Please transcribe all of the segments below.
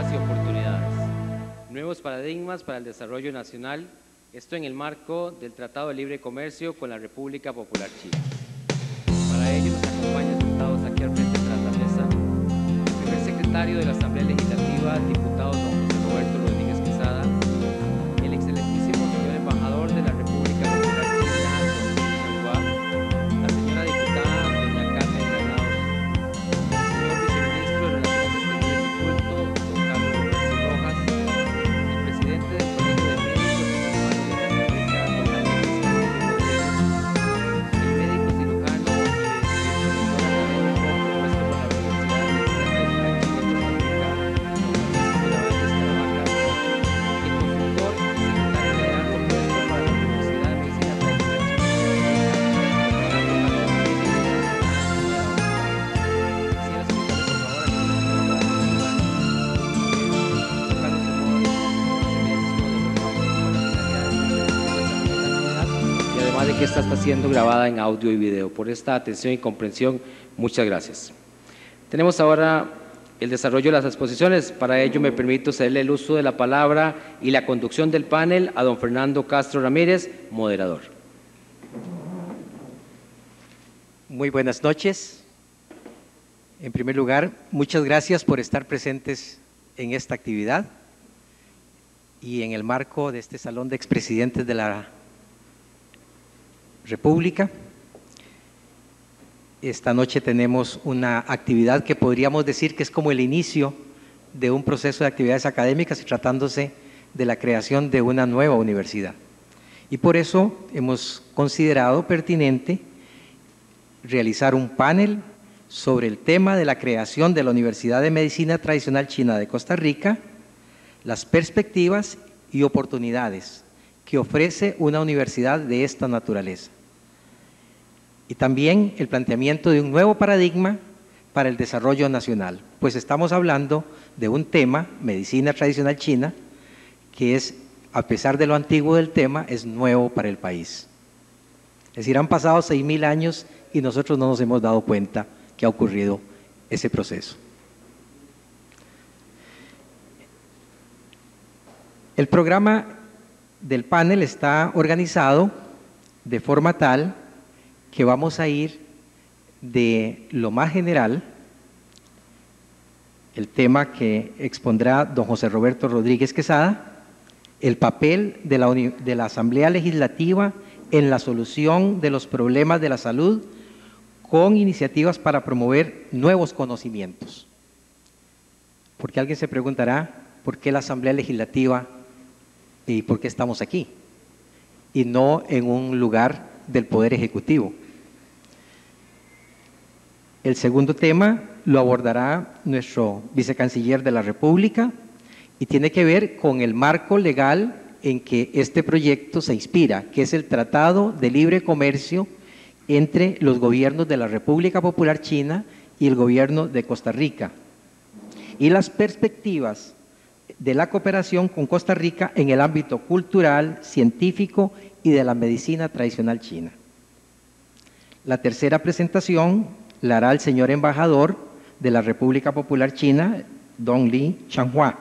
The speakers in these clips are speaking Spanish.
perspectivas y oportunidades. Nuevos paradigmas para el desarrollo nacional, esto en el marco del Tratado de Libre Comercio con la República Popular China. Para ello nos acompañan sentados aquí al frente tras la mesa el primer secretario de la Asamblea Legislativa, diputado don José Roberto Rodríguez Quesada, el excelentísimo señor embajador de la República Popular China, don Changhua, la señora diputada doña Carmen Granados, el señor viceministro de Relaciones Exteriores y Culto, don Carlos García Rojas, el presidente del Colegio de Médicos y Cirujanos de Costa Rica, don Daniel Castillo Rodríguez, el médico cirujano y doctor académico propuesto por la Universidad de Medicina Tradicional China de Costa Rica, don Francisco Mirabal de Escaravaca, el consultor y secretario general propuesto para la Universidad de Medicina Tradicional China de Costa Rica, don Fernando Martínez Quisiera solicitarle por favor a que se ponga para continuar Carlos Temor, silencio de los vamos con la finalidad de la comunidad y además de que esta está siendo grabada en audio y video. Por esta atención y comprensión, muchas gracias. Tenemos ahora el desarrollo de las exposiciones. Para ello me permito cederle el uso de la palabra y la conducción del panel a don Fernando Castro Ramírez, moderador. Muy buenas noches. En primer lugar, muchas gracias por estar presentes en esta actividad y en el marco de este Salón de Expresidentes de la República. Esta noche tenemos una actividad que podríamos decir que es como el inicio de un proceso de actividades académicas y tratándose de la creación de una nueva universidad. Y por eso hemos considerado pertinente realizar un panel sobre el tema de la creación de la Universidad de Medicina Tradicional China de Costa Rica, las perspectivas y oportunidades que ofrece una universidad de esta naturaleza. Y también el planteamiento de un nuevo paradigma para el desarrollo nacional, pues estamos hablando de un tema, medicina tradicional china, que es, a pesar de lo antiguo del tema, es nuevo para el país. Es decir, han pasado 6.000 años y nosotros no nos hemos dado cuenta que ha ocurrido ese proceso. El programa del panel está organizado de forma tal que vamos a ir de lo más general, el tema que expondrá don José Roberto Rodríguez Quesada, el papel de la Asamblea Legislativa en la solución de los problemas de la salud con iniciativas para promover nuevos conocimientos. Porque alguien se preguntará, ¿por qué la Asamblea Legislativa y por qué estamos aquí? Y no en un lugar del Poder Ejecutivo. El segundo tema lo abordará nuestro vicecanciller de la República y tiene que ver con el marco legal en que este proyecto se inspira, que es el Tratado de Libre Comercio entre los gobiernos de la República Popular China y el gobierno de Costa Rica, y las perspectivas de la cooperación con Costa Rica en el ámbito cultural, científico y de la medicina tradicional china. La tercera presentación la hará el señor embajador de la República Popular China, don Li Changhua.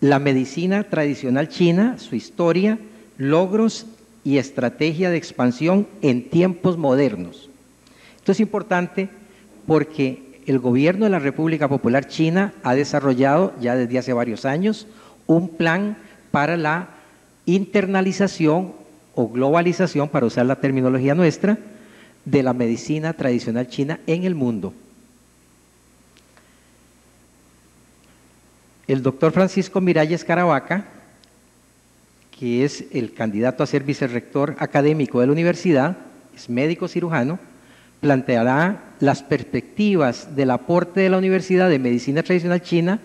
La medicina tradicional china, su historia, logros y estrategia de expansión en tiempos modernos. Esto es importante porque el gobierno de la República Popular China ha desarrollado ya desde hace varios años un plan para la internalización o globalización, para usar la terminología nuestra, de la medicina tradicional china en el mundo. El doctor Francisco Miralles Caravaca, que es el candidato a ser vicerrector académico de la universidad, es médico cirujano, planteará las perspectivas del aporte de la Universidad de Medicina Tradicional China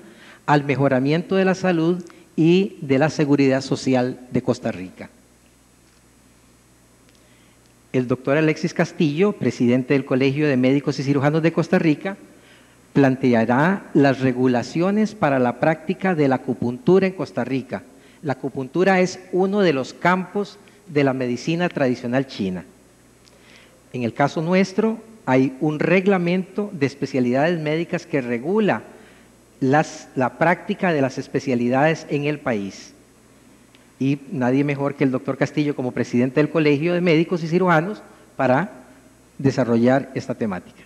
al mejoramiento de la salud y de la seguridad social de Costa Rica. El doctor Alexis Castillo, presidente del Colegio de Médicos y Cirujanos de Costa Rica, planteará las regulaciones para la práctica de la acupuntura en Costa Rica. La acupuntura es uno de los campos de la medicina tradicional china. En el caso nuestro, hay un reglamento de especialidades médicas que regula la práctica de las especialidades en el país. Y nadie mejor que el doctor Castillo como presidente del Colegio de Médicos y Cirujanos para desarrollar esta temática.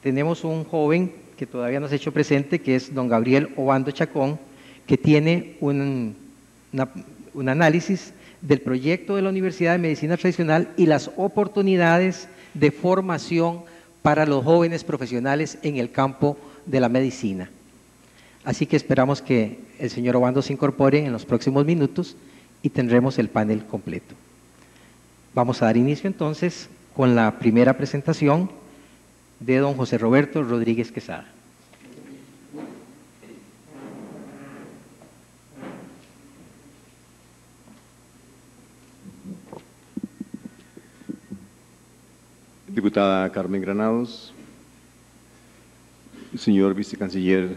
Tenemos un joven que todavía no se ha hecho presente, que es don Gabriel Obando Chacón, que tiene un análisis del proyecto de la Universidad de Medicina Tradicional y las oportunidades de formación para los jóvenes profesionales en el campo de la medicina. Así que esperamos que el señor Obando se incorpore en los próximos minutos y tendremos el panel completo. Vamos a dar inicio entonces con la primera presentación de don José Roberto Rodríguez Quesada. Diputada Carmen Granados, señor vicecanciller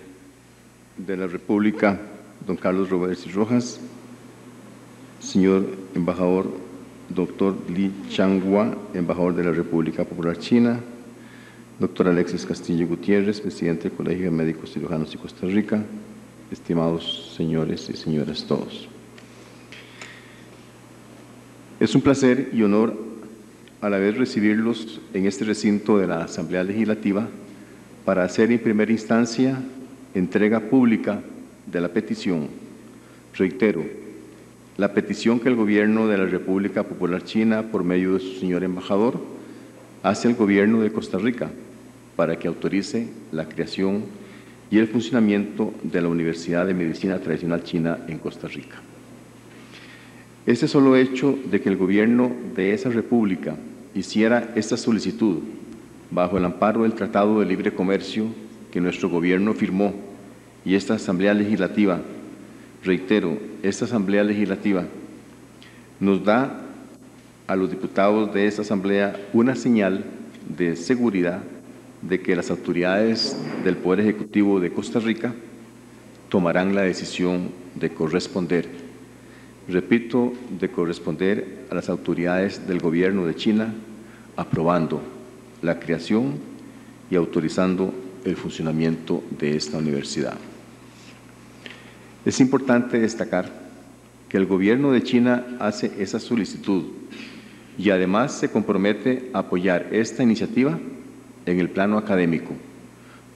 de la República, don Carlos Roberts y Rojas, señor embajador doctor Li Changhua, embajador de la República Popular China, doctor Alexis Castillo Gutiérrez, presidente del Colegio de Médicos Cirujanos de Costa Rica, estimados señores y señoras todos. Es un placer y honor a la vez recibirlos en este recinto de la Asamblea Legislativa para hacer en primera instancia entrega pública de la petición. Reitero, la petición que el Gobierno de la República Popular China, por medio de su señor embajador, hace al Gobierno de Costa Rica para que autorice la creación y el funcionamiento de la Universidad de Medicina Tradicional China en Costa Rica. Este solo hecho de que el Gobierno de esa República hiciera esta solicitud bajo el amparo del Tratado de Libre Comercio que nuestro Gobierno firmó y esta Asamblea Legislativa, reitero, esta Asamblea Legislativa nos da a los diputados de esta Asamblea una señal de seguridad de que las autoridades del Poder Ejecutivo de Costa Rica tomarán la decisión de corresponder. Repito, de corresponder a las autoridades del Gobierno de China, aprobando la creación y autorizando el funcionamiento de esta universidad. Es importante destacar que el Gobierno de China hace esa solicitud y además se compromete a apoyar esta iniciativa en el plano académico,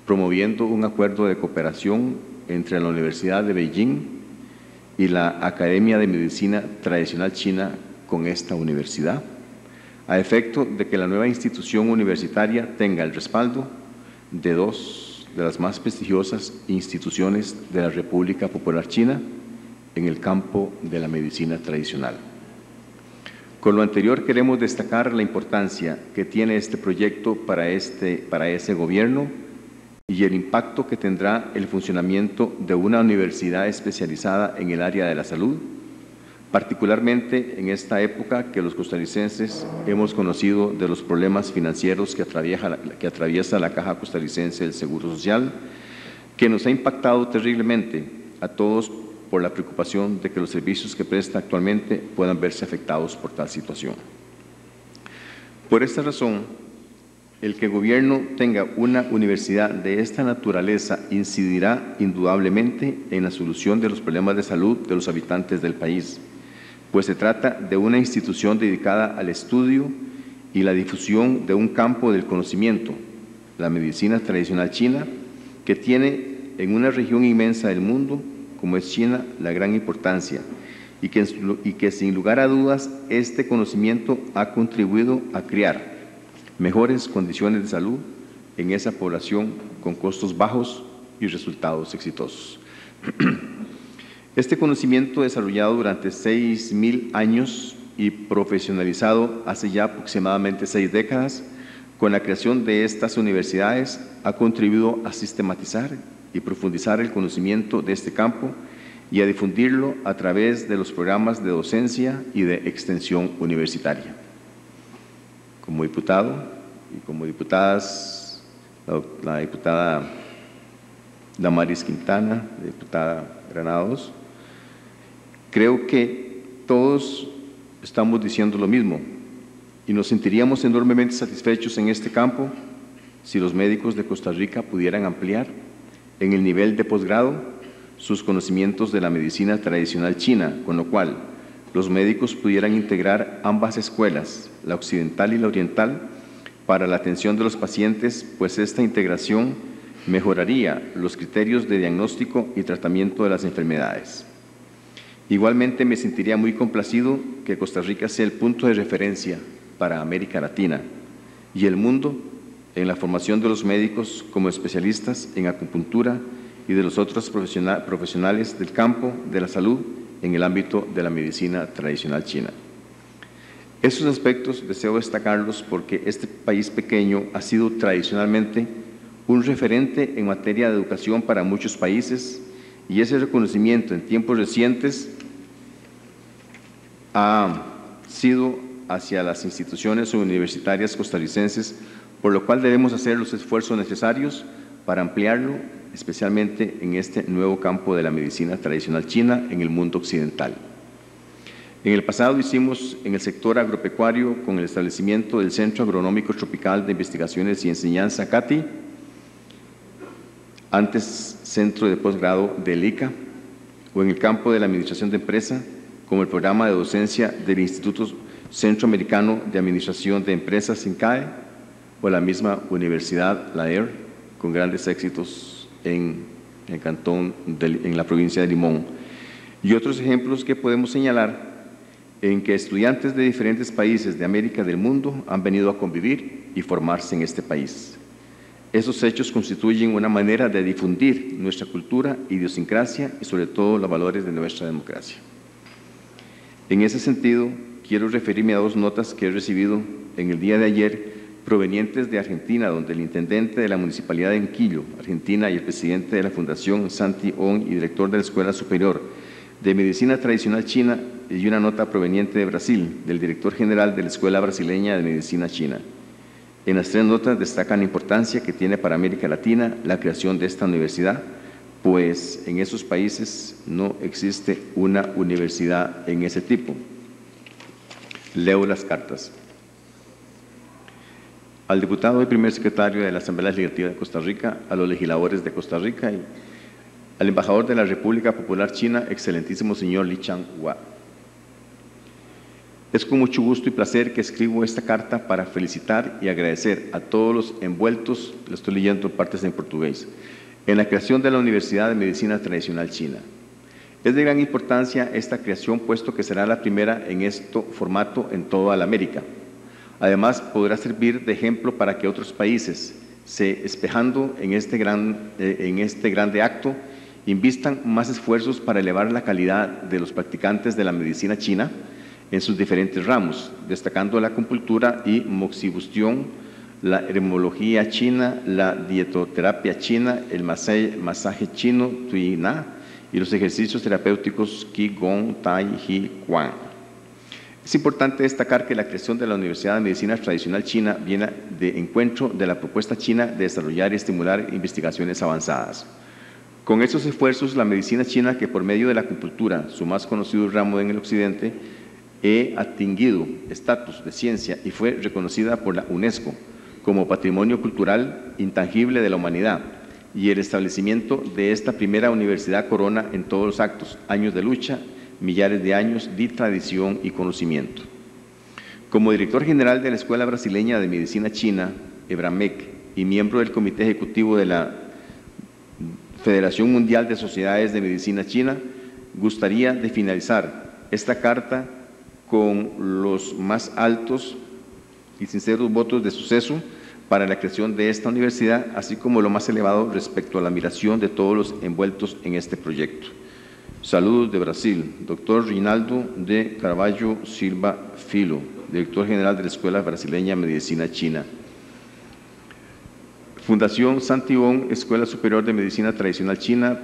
promoviendo un acuerdo de cooperación entre la Universidad de Beijing y la Academia de Medicina Tradicional China con esta universidad, a efecto de que la nueva institución universitaria tenga el respaldo de dos de las más prestigiosas instituciones de la República Popular China en el campo de la medicina tradicional. Con lo anterior queremos destacar la importancia que tiene este proyecto para ese gobierno y el impacto que tendrá el funcionamiento de una universidad especializada en el área de la salud, particularmente en esta época que los costarricenses hemos conocido de los problemas financieros que atraviesa la Caja Costarricense del Seguro Social, que nos ha impactado terriblemente a todos por la preocupación de que los servicios que presta actualmente puedan verse afectados por tal situación. Por esta razón, el que el Gobierno tenga una universidad de esta naturaleza incidirá indudablemente en la solución de los problemas de salud de los habitantes del país, pues se trata de una institución dedicada al estudio y la difusión de un campo del conocimiento, la medicina tradicional china, que tiene en una región inmensa del mundo, como es China, la gran importancia, y que sin lugar a dudas este conocimiento ha contribuido a crear mejores condiciones de salud en esa población con costos bajos y resultados exitosos. Este conocimiento desarrollado durante 6.000 años y profesionalizado hace ya aproximadamente 6 décadas, con la creación de estas universidades ha contribuido a sistematizar y profundizar el conocimiento de este campo y a difundirlo a través de los programas de docencia y de extensión universitaria. Como diputado y como diputadas, la diputada Damaris Quintana, la diputada Granados, creo que todos estamos diciendo lo mismo y nos sentiríamos enormemente satisfechos en este campo si los médicos de Costa Rica pudieran ampliar en el nivel de posgrado sus conocimientos de la medicina tradicional china, con lo cual los médicos pudieran integrar ambas escuelas, la occidental y la oriental, para la atención de los pacientes, pues esta integración mejoraría los criterios de diagnóstico y tratamiento de las enfermedades. Igualmente me sentiría muy complacido que Costa Rica sea el punto de referencia para América Latina y el mundo en la formación de los médicos como especialistas en acupuntura y de los otros profesionales del campo de la salud en el ámbito de la medicina tradicional china. Estos aspectos deseo destacarlos porque este país pequeño ha sido tradicionalmente un referente en materia de educación para muchos países y ese reconocimiento en tiempos recientes ha sido hacia las instituciones universitarias costarricenses, por lo cual debemos hacer los esfuerzos necesarios para ampliarlo, especialmente en este nuevo campo de la medicina tradicional china en el mundo occidental. En el pasado hicimos en el sector agropecuario con el establecimiento del Centro Agronómico Tropical de Investigaciones y Enseñanza CATI, antes Centro de Posgrado del ICA, o en el campo de la Administración de Empresa, como el programa de docencia del Instituto Centroamericano de Administración de Empresas, INCAE, o la misma Universidad, la ER, con grandes éxitos en el cantón, en la provincia de Limón. Y otros ejemplos que podemos señalar en que estudiantes de diferentes países de América del mundo han venido a convivir y formarse en este país. Esos hechos constituyen una manera de difundir nuestra cultura, idiosincrasia y sobre todo los valores de nuestra democracia. En ese sentido, quiero referirme a dos notas que he recibido en el día de ayer provenientes de Argentina, donde el intendente de la Municipalidad de Enquillo, Argentina, y el presidente de la Fundación Santi Ong y director de la Escuela Superior de Medicina Tradicional China, y una nota proveniente de Brasil, del director general de la Escuela Brasileña de Medicina China. En las tres notas destacan la importancia que tiene para América Latina la creación de esta universidad, pues en esos países no existe una universidad en ese tipo. Leo las cartas. Al diputado y primer secretario de la Asamblea Legislativa de Costa Rica, a los legisladores de Costa Rica y al embajador de la República Popular China, excelentísimo señor Li Chang-hua. Es con mucho gusto y placer que escribo esta carta para felicitar y agradecer a todos los envueltos, lo estoy leyendo partes en portugués, en la creación de la Universidad de Medicina Tradicional China. Es de gran importancia esta creación, puesto que será la primera en este formato en toda la América. Además, podrá servir de ejemplo para que otros países, se espejando en este grande acto, invistan más esfuerzos para elevar la calidad de los practicantes de la medicina china en sus diferentes ramos, destacando la acupuntura y moxibustión, la hermología china, la dietoterapia china, el masaje chino, Tui Na, y los ejercicios terapéuticos Qi Gong, Tai, Ji, Quan. Es importante destacar que la creación de la Universidad de Medicina Tradicional China viene de encuentro de la propuesta china de desarrollar y estimular investigaciones avanzadas. Con estos esfuerzos, la medicina china, que por medio de la acupuntura, su más conocido ramo en el occidente, ha atingido estatus de ciencia y fue reconocida por la UNESCO como Patrimonio Cultural Intangible de la Humanidad, y el establecimiento de esta primera universidad corona en todos los actos, años de lucha, millares de años de tradición y conocimiento. Como director general de la Escuela Brasileña de Medicina China, EBRAMEC, y miembro del Comité Ejecutivo de la Federación Mundial de Sociedades de Medicina China, gustaría de finalizar esta carta con los más altos y sinceros votos de suceso para la creación de esta universidad, así como lo más elevado respecto a la admiración de todos los envueltos en este proyecto. Saludos de Brasil, doctor Rinaldo de Carvalho Silva Filo, director general de la Escuela Brasileña de Medicina China. Fundación Santi Ong, Escuela Superior de Medicina Tradicional China,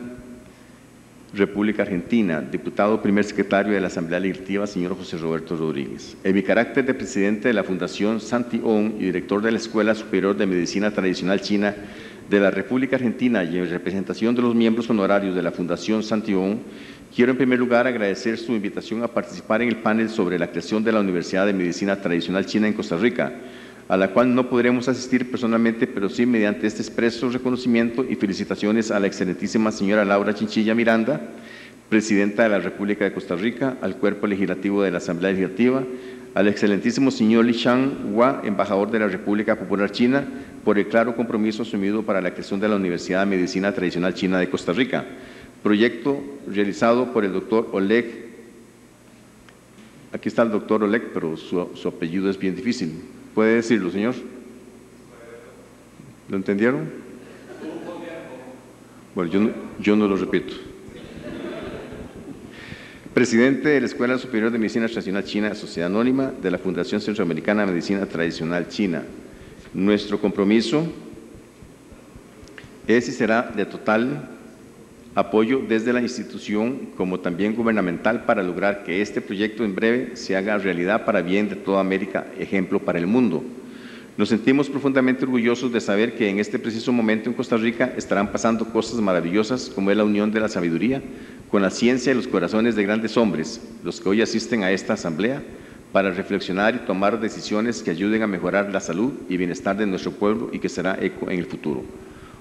República Argentina, diputado primer secretario de la Asamblea Legislativa, señor José Roberto Rodríguez. En mi carácter de presidente de la Fundación Santi Ong y director de la Escuela Superior de Medicina Tradicional China de la República Argentina y en representación de los miembros honorarios de la Fundación Santi Ong, quiero en primer lugar agradecer su invitación a participar en el panel sobre la creación de la Universidad de Medicina Tradicional China en Costa Rica, a la cual no podremos asistir personalmente, pero sí mediante este expreso reconocimiento y felicitaciones a la excelentísima señora Laura Chinchilla Miranda, Presidenta de la República de Costa Rica, al Cuerpo Legislativo de la Asamblea Legislativa, al excelentísimo señor Li Xianghua, embajador de la República Popular China, por el claro compromiso asumido para la creación de la Universidad de Medicina Tradicional China de Costa Rica, proyecto realizado por el doctor Oleg. Aquí está el doctor Oleg, pero su apellido es bien difícil. ¿Puede decirlo, señor? ¿Lo entendieron? Bueno, yo no lo repito. Presidente de la Escuela Superior de Medicina Tradicional China, Sociedad Anónima de la Fundación Centroamericana de Medicina Tradicional China. Nuestro compromiso es y será de total apoyo desde la institución como también gubernamental para lograr que este proyecto en breve se haga realidad para bien de toda América, ejemplo para el mundo. Nos sentimos profundamente orgullosos de saber que en este preciso momento en Costa Rica estarán pasando cosas maravillosas como es la unión de la sabiduría con la ciencia y los corazones de grandes hombres, los que hoy asisten a esta asamblea, para reflexionar y tomar decisiones que ayuden a mejorar la salud y bienestar de nuestro pueblo y que será eco en el futuro.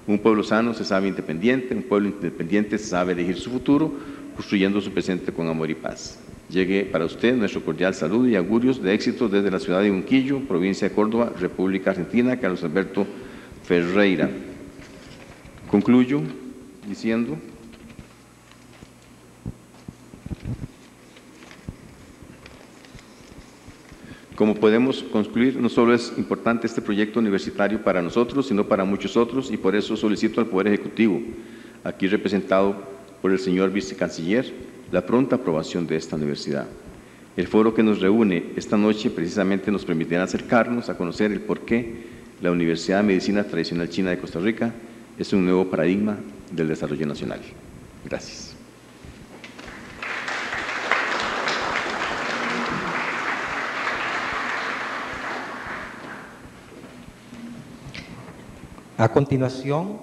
Un pueblo sano se sabe independiente, un pueblo independiente se sabe elegir su futuro, construyendo su presente con amor y paz. Llegue para usted nuestro cordial saludo y augurios de éxito desde la ciudad de Unquillo, provincia de Córdoba, República Argentina, Carlos Alberto Ferreira. Concluyo diciendo como podemos concluir, no solo es importante este proyecto universitario para nosotros, sino para muchos otros, y por eso solicito al Poder Ejecutivo, aquí representado por el señor Vicecanciller, la pronta aprobación de esta universidad. El foro que nos reúne esta noche precisamente nos permitirá acercarnos a conocer el por qué la Universidad de Medicina Tradicional China de Costa Rica es un nuevo paradigma del desarrollo nacional. Gracias. A continuación,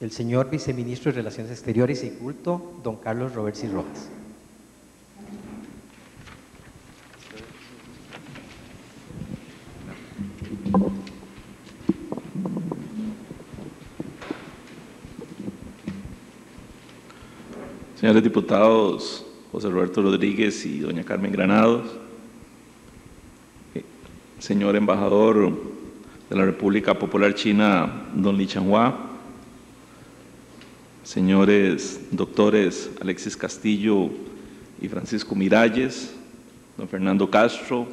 el señor Viceministro de Relaciones Exteriores y Culto, don Carlos Robertsi Rojas. Señores diputados José Roberto Rodríguez y doña Carmen Granados, señor embajador de la República Popular China, don Li Xianghua, señores doctores Alexis Castillo y Francisco Miralles, don Fernando Castro,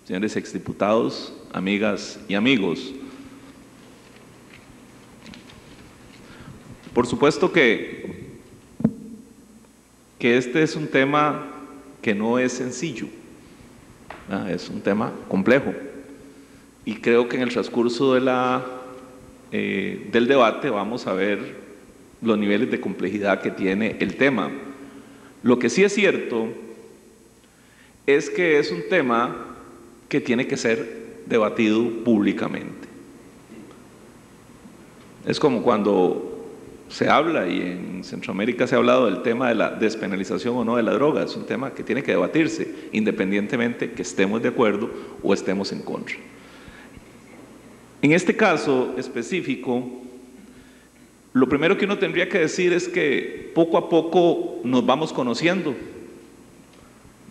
señores exdiputados, amigas y amigos. Por supuesto que este es un tema que no es sencillo, es un tema complejo. Y creo que en el transcurso de del debate vamos a ver los niveles de complejidad que tiene el tema. Lo que sí es cierto es que es un tema que tiene que ser debatido públicamente. Es como cuando se habla, y en Centroamérica se ha hablado del tema de la despenalización o no de la droga. Es un tema que tiene que debatirse, independientemente que estemos de acuerdo o estemos en contra. En este caso específico, lo primero que uno tendría que decir es que poco a poco nos vamos conociendo.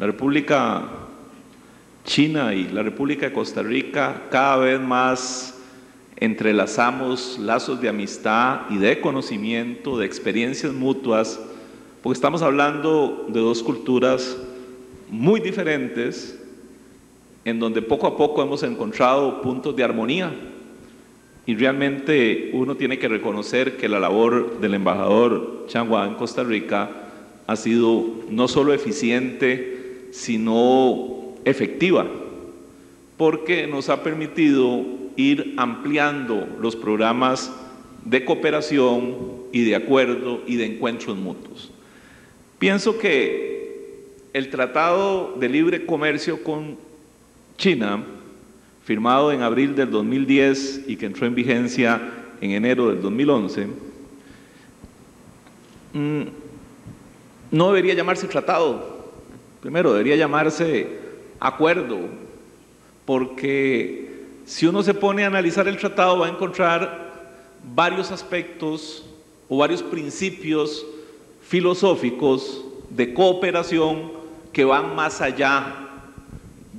La República China y la República de Costa Rica cada vez más entrelazamos lazos de amistad y de conocimiento, de experiencias mutuas, porque estamos hablando de dos culturas muy diferentes, en donde poco a poco hemos encontrado puntos de armonía. Y realmente uno tiene que reconocer que la labor del embajador Xianghua en Costa Rica ha sido no solo eficiente, sino efectiva, porque nos ha permitido ir ampliando los programas de cooperación y de acuerdo y de encuentros mutuos. Pienso que el Tratado de Libre Comercio con China, firmado en abril del 2010 y que entró en vigencia en enero del 2011, no debería llamarse tratado. Primero, debería llamarse acuerdo, porque si uno se pone a analizar el tratado va a encontrar varios aspectos o varios principios filosóficos de cooperación que van más allá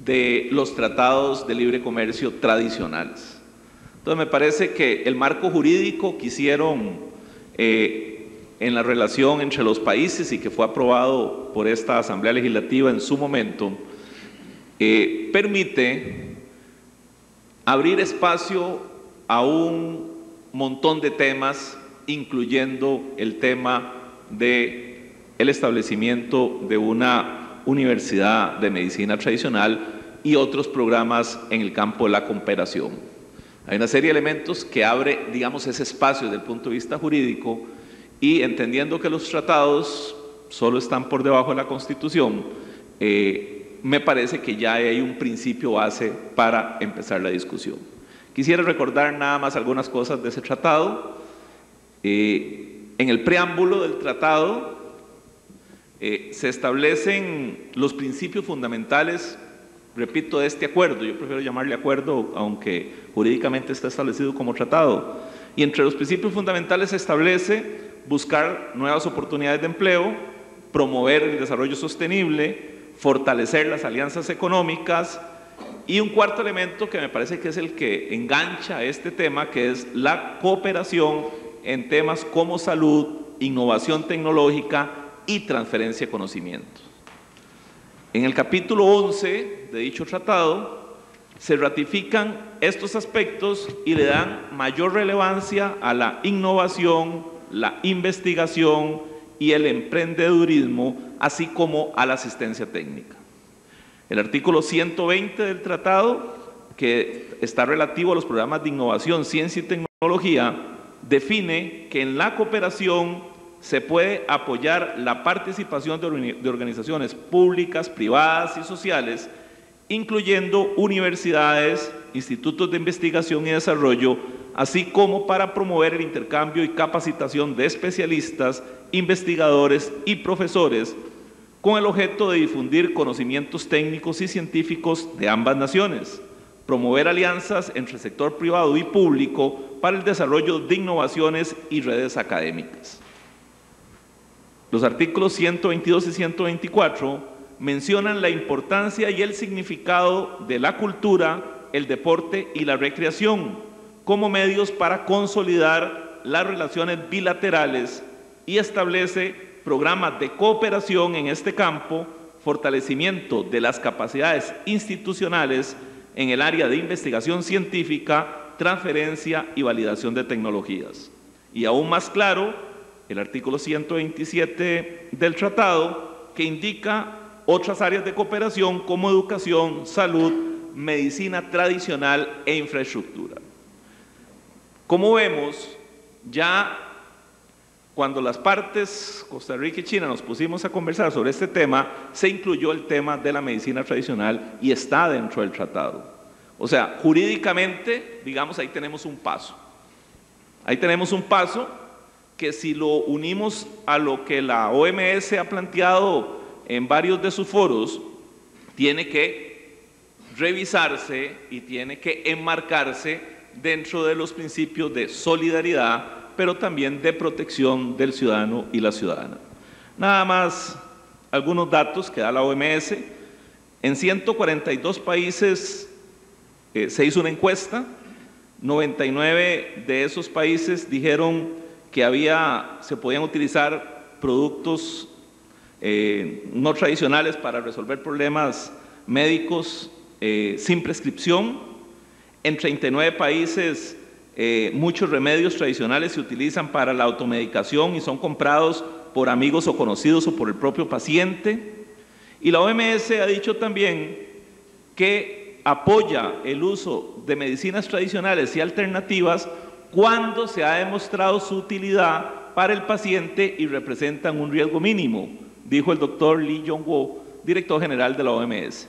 de los tratados de libre comercio tradicionales. Entonces me parece que el marco jurídico que hicieron en la relación entre los países y que fue aprobado por esta Asamblea Legislativa en su momento, permite abrir espacio a un montón de temas, incluyendo el tema del establecimiento de una universidad de medicina tradicional y otros programas en el campo de la cooperación. Hay una serie de elementos que abre, digamos, ese espacio desde el punto de vista jurídico, y entendiendo que los tratados solo están por debajo de la Constitución, me parece que ya hay un principio base para empezar la discusión. Quisiera recordar nada más algunas cosas de ese tratado. En el preámbulo del tratado se establecen los principios fundamentales, repito, de este acuerdo. Yo prefiero llamarle acuerdo, aunque jurídicamente está establecido como tratado. Y entre los principios fundamentales se establece buscar nuevas oportunidades de empleo, promover el desarrollo sostenible, fortalecer las alianzas económicas, y un cuarto elemento que me parece que es el que engancha este tema, que es la cooperación en temas como salud, innovación tecnológica y transferencia de conocimiento. En el capítulo 11 de dicho tratado se ratifican estos aspectos y le dan mayor relevancia a la innovación, la investigación y el emprendedurismo, así como a la asistencia técnica. El artículo 120 del tratado, que está relativo a los programas de innovación, ciencia y tecnología, define que en la cooperación se puede apoyar la participación de organizaciones públicas, privadas y sociales, incluyendo universidades, institutos de investigación y desarrollo, así como para promover el intercambio y capacitación de especialistas, investigadores y profesores, con el objeto de difundir conocimientos técnicos y científicos de ambas naciones, promover alianzas entre el sector privado y público para el desarrollo de innovaciones y redes académicas. Los artículos 122 y 124 mencionan la importancia y el significado de la cultura, el deporte y la recreación como medios para consolidar las relaciones bilaterales, y establece programas de cooperación en este campo, fortalecimiento de las capacidades institucionales en el área de investigación científica, transferencia y validación de tecnologías. Y aún más claro, el artículo 127 del tratado, que indica otras áreas de cooperación como educación, salud, medicina tradicional e infraestructura. Como vemos, ya cuando las partes, Costa Rica y China, nos pusimos a conversar sobre este tema, se incluyó el tema de la medicina tradicional y está dentro del tratado. O sea, jurídicamente, digamos, ahí tenemos un paso. Ahí tenemos un paso que, si lo unimos a lo que la OMS ha planteado en varios de sus foros, tiene que revisarse y tiene que enmarcarse dentro de los principios de solidaridad, pero también de protección del ciudadano y la ciudadana. Nada más algunos datos que da la OMS. En 142 países se hizo una encuesta, 99 de esos países dijeron que se podían utilizar productos no tradicionales para resolver problemas médicos sin prescripción. En 39 países muchos remedios tradicionales se utilizan para la automedicación y son comprados por amigos o conocidos o por el propio paciente. Y la OMS ha dicho también que apoya el uso de medicinas tradicionales y alternativas cuando se ha demostrado su utilidad para el paciente y representan un riesgo mínimo, dijo el doctor Lee Jong-woo, director general de la OMS.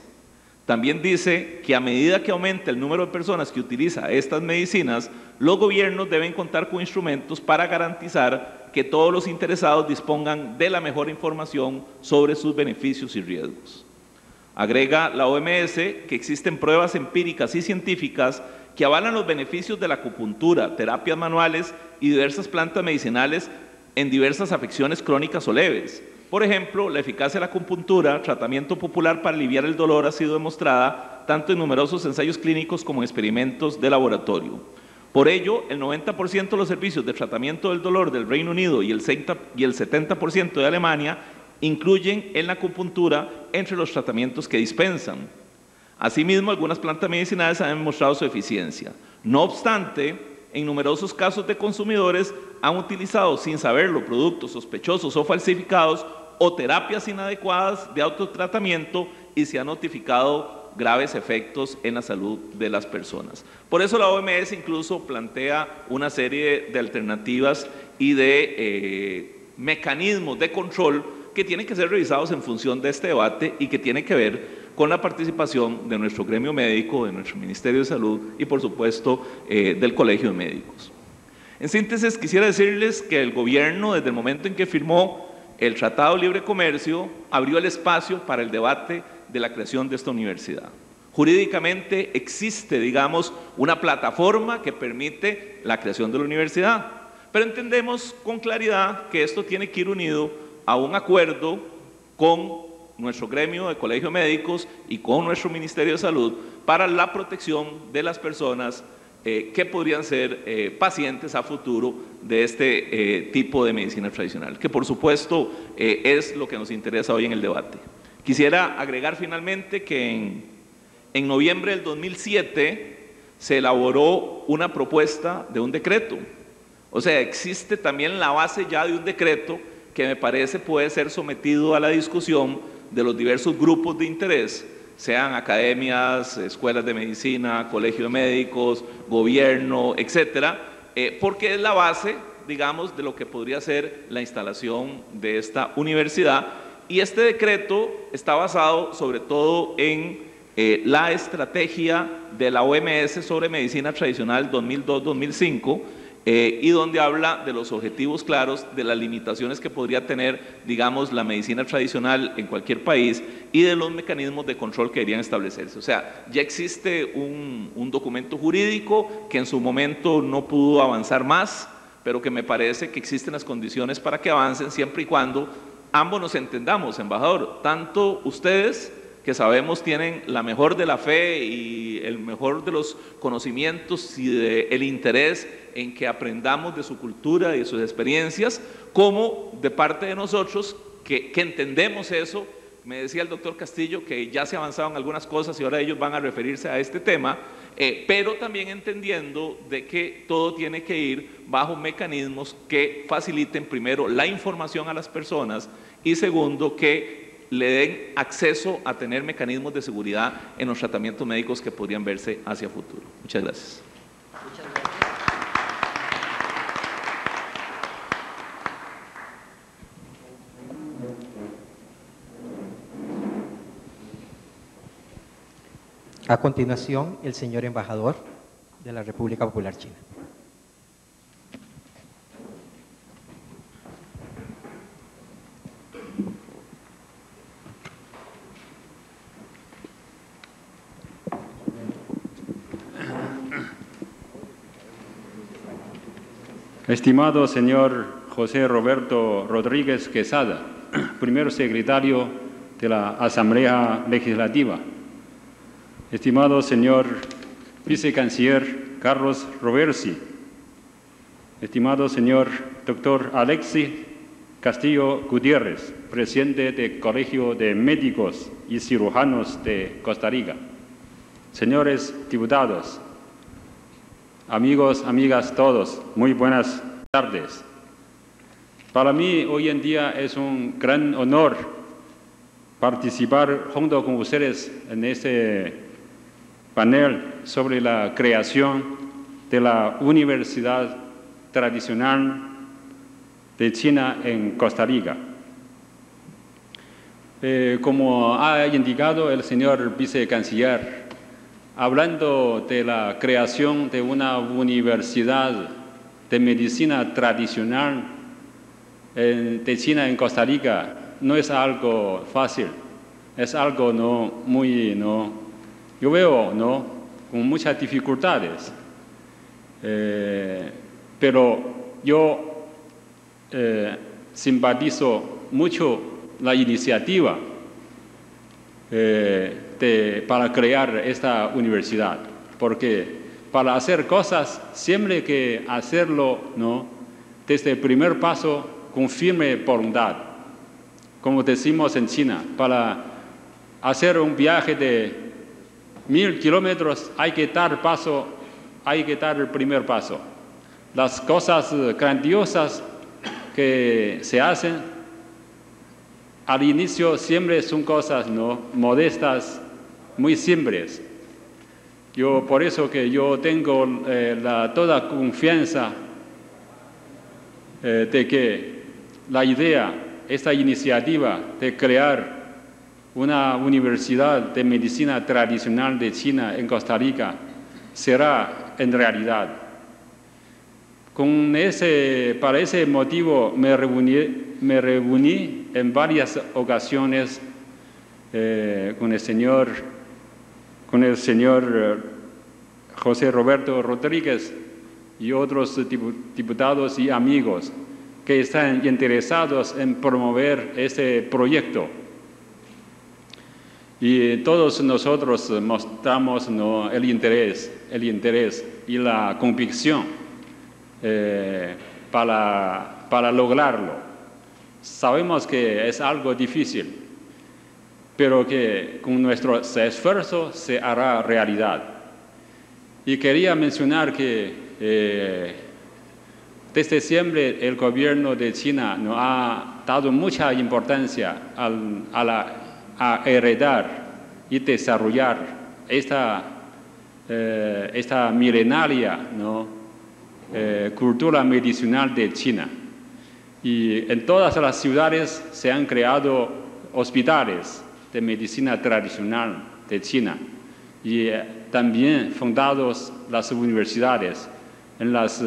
También dice que a medida que aumenta el número de personas que utiliza estas medicinas, los gobiernos deben contar con instrumentos para garantizar que todos los interesados dispongan de la mejor información sobre sus beneficios y riesgos. Agrega la OMS que existen pruebas empíricas y científicas que avalan los beneficios de la acupuntura, terapias manuales y diversas plantas medicinales en diversas afecciones crónicas o leves. Por ejemplo, la eficacia de la acupuntura, tratamiento popular para aliviar el dolor, ha sido demostrada tanto en numerosos ensayos clínicos como en experimentos de laboratorio. Por ello, el 90% de los servicios de tratamiento del dolor del Reino Unido y el 70% de Alemania incluyen en la acupuntura entre los tratamientos que dispensan. Asimismo, algunas plantas medicinales han demostrado su eficiencia. No obstante, en numerosos casos de consumidores han utilizado sin saberlo productos sospechosos o falsificados o terapias inadecuadas de autotratamiento y se han notificado graves efectos en la salud de las personas. Por eso la OMS incluso plantea una serie de alternativas y de mecanismos de control que tienen que ser revisados en función de este debate y que tiene que ver con la participación de nuestro gremio médico, de nuestro Ministerio de Salud y, por supuesto, del Colegio de Médicos. En síntesis, quisiera decirles que el gobierno, desde el momento en que firmó el Tratado de Libre Comercio, abrió el espacio para el debate de la creación de esta universidad. Jurídicamente existe, digamos, una plataforma que permite la creación de la universidad, pero entendemos con claridad que esto tiene que ir unido a un acuerdo con nuestro gremio de Colegio de Médicos y con nuestro Ministerio de Salud para la protección de las personas que podrían ser pacientes a futuro de este tipo de medicina tradicional, que por supuesto es lo que nos interesa hoy en el debate. Quisiera agregar finalmente que en noviembre del 2007 se elaboró una propuesta de un decreto. O sea, existe también la base ya de un decreto que me parece puede ser sometido a la discusión de los diversos grupos de interés, sean academias, escuelas de medicina, colegio de médicos, gobierno, etcétera, porque es la base, digamos, de lo que podría ser la instalación de esta universidad. Y este decreto está basado sobre todo en la estrategia de la OMS sobre medicina tradicional 2002-2005, y donde habla de los objetivos claros, de las limitaciones que podría tener, digamos, la medicina tradicional en cualquier país y de los mecanismos de control que deberían establecerse. O sea, ya existe un documento jurídico que en su momento no pudo avanzar más, pero que me parece que existen las condiciones para que avancen siempre y cuando ambos nos entendamos, embajador, tanto ustedes, que sabemos tienen la mejor de la fe y el mejor de los conocimientos y el interés en que aprendamos de su cultura y de sus experiencias, como de parte de nosotros que entendemos eso. Me decía el doctor Castillo que ya se avanzaron algunas cosas y ahora ellos van a referirse a este tema, pero también entendiendo de que todo tiene que ir bajo mecanismos que faciliten primero la información a las personas y segundo que le den acceso a tener mecanismos de seguridad en los tratamientos médicos que podrían verse hacia futuro. Muchas gracias. A continuación, el señor embajador de la República Popular China. Estimado señor José Roberto Rodríguez Quesada, primer secretario de la Asamblea Legislativa. Estimado señor vicecanciller Carlos Roversi. Estimado señor doctor Alexis Castillo Gutiérrez, presidente del Colegio de Médicos y Cirujanos de Costa Rica. Señores diputados, amigos, amigas todos, muy buenas tardes. Para mí hoy en día es un gran honor participar junto con ustedes en este panel sobre la creación de la Universidad Tradicional de China en Costa Rica. Como ha indicado el señor vicecanciller, hablando de la creación de una universidad de medicina tradicional de China en Costa Rica, no es algo fácil, es algo yo veo con muchas dificultades. Pero yo simpatizo mucho la iniciativa para crear esta universidad, porque para hacer cosas siempre hay que hacerlo, ¿no?, desde el primer paso con firme voluntad. Como decimos en China, para hacer un viaje de 1000 kilómetros hay que dar el primer paso. Las cosas grandiosas que se hacen al inicio siempre son cosas, ¿no?, modestas, muy simples. Por eso que yo tengo toda confianza de que la idea, esta iniciativa de crear una universidad de medicina tradicional de China en Costa Rica será en realidad. Para ese motivo me reuní en varias ocasiones con el señor José Roberto Rodríguez y otros diputados y amigos que están interesados en promover este proyecto. Y todos nosotros mostramos, ¿no?, el interés y la convicción para lograrlo. Sabemos que es algo difícil, pero que con nuestros esfuerzos se hará realidad. Y quería mencionar que desde siempre el gobierno de China nos ha dado mucha importancia a heredar y desarrollar esta milenaria, ¿no?, cultura medicinal de China. Y en todas las ciudades se han creado hospitales de medicina tradicional de China y también fundados las universidades en las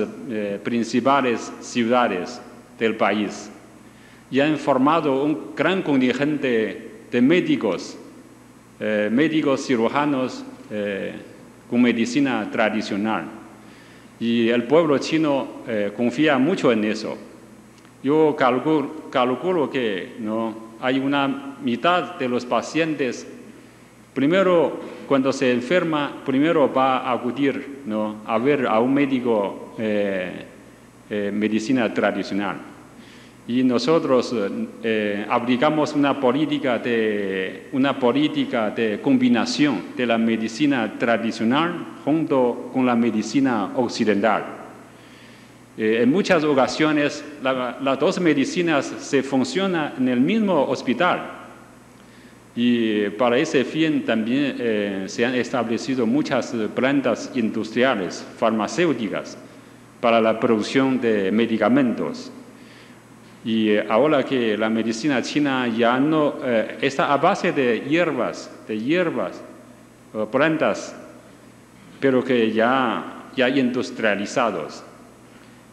principales ciudades del país. Y han formado un gran contingente de médicos cirujanos con medicina tradicional. Y el pueblo chino confía mucho en eso. Yo calculo que, ¿no?, hay una mitad de los pacientes, primero cuando se enferma, primero va a acudir, ¿no?, a ver a un médico medicina tradicional. Y nosotros aplicamos una política de combinación de la medicina tradicional junto con la medicina occidental. En muchas ocasiones las dos medicinas se funcionan en el mismo hospital y para ese fin también se han establecido muchas plantas industriales farmacéuticas para la producción de medicamentos. Y ahora que la medicina china ya no está a base de hierbas, plantas, pero que ya industrializados,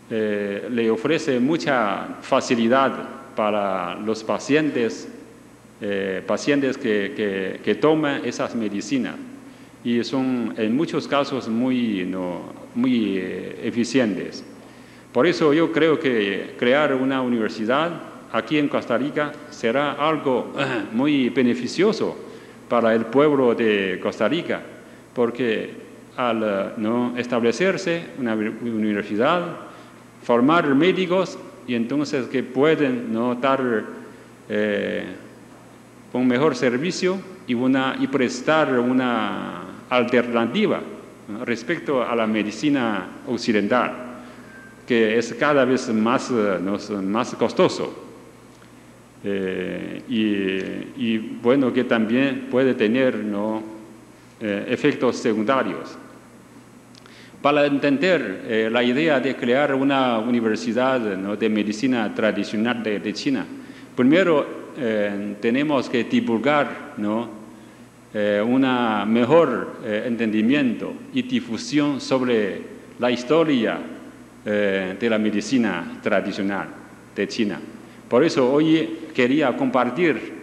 le ofrece mucha facilidad para los pacientes que toman esas medicinas y son en muchos casos muy eficientes. Por eso yo creo que crear una universidad aquí en Costa Rica será algo muy beneficioso para el pueblo de Costa Rica, porque al no establecerse una universidad, formar médicos y entonces que pueden, ¿no?, dar un mejor servicio y prestar una alternativa, ¿no?, respecto a la medicina occidental, que es cada vez más costoso y bueno, que también puede tener, ¿no?, efectos secundarios. Para entender la idea de crear una universidad, ¿no?, de medicina tradicional de China, primero tenemos que divulgar, ¿no?, un mejor entendimiento y difusión sobre la historia de la medicina tradicional de China. Por eso hoy quería compartir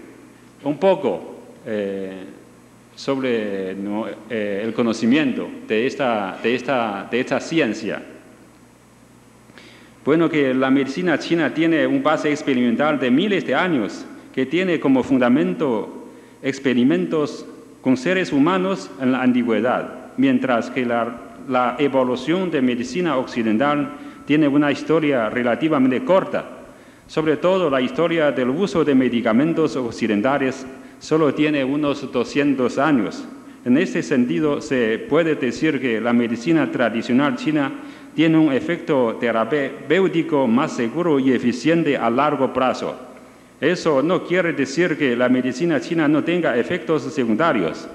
un poco sobre el conocimiento de esta ciencia. Bueno, que la medicina china tiene un base experimental de miles de años, que tiene como fundamento experimentos con seres humanos en la antigüedad, mientras que la evolución de medicina occidental tiene una historia relativamente corta. Sobre todo la historia del uso de medicamentos occidentales solo tiene unos 200 años. En este sentido, se puede decir que la medicina tradicional china tiene un efecto terapéutico más seguro y eficiente a largo plazo. Eso no quiere decir que la medicina china no tenga efectos secundarios.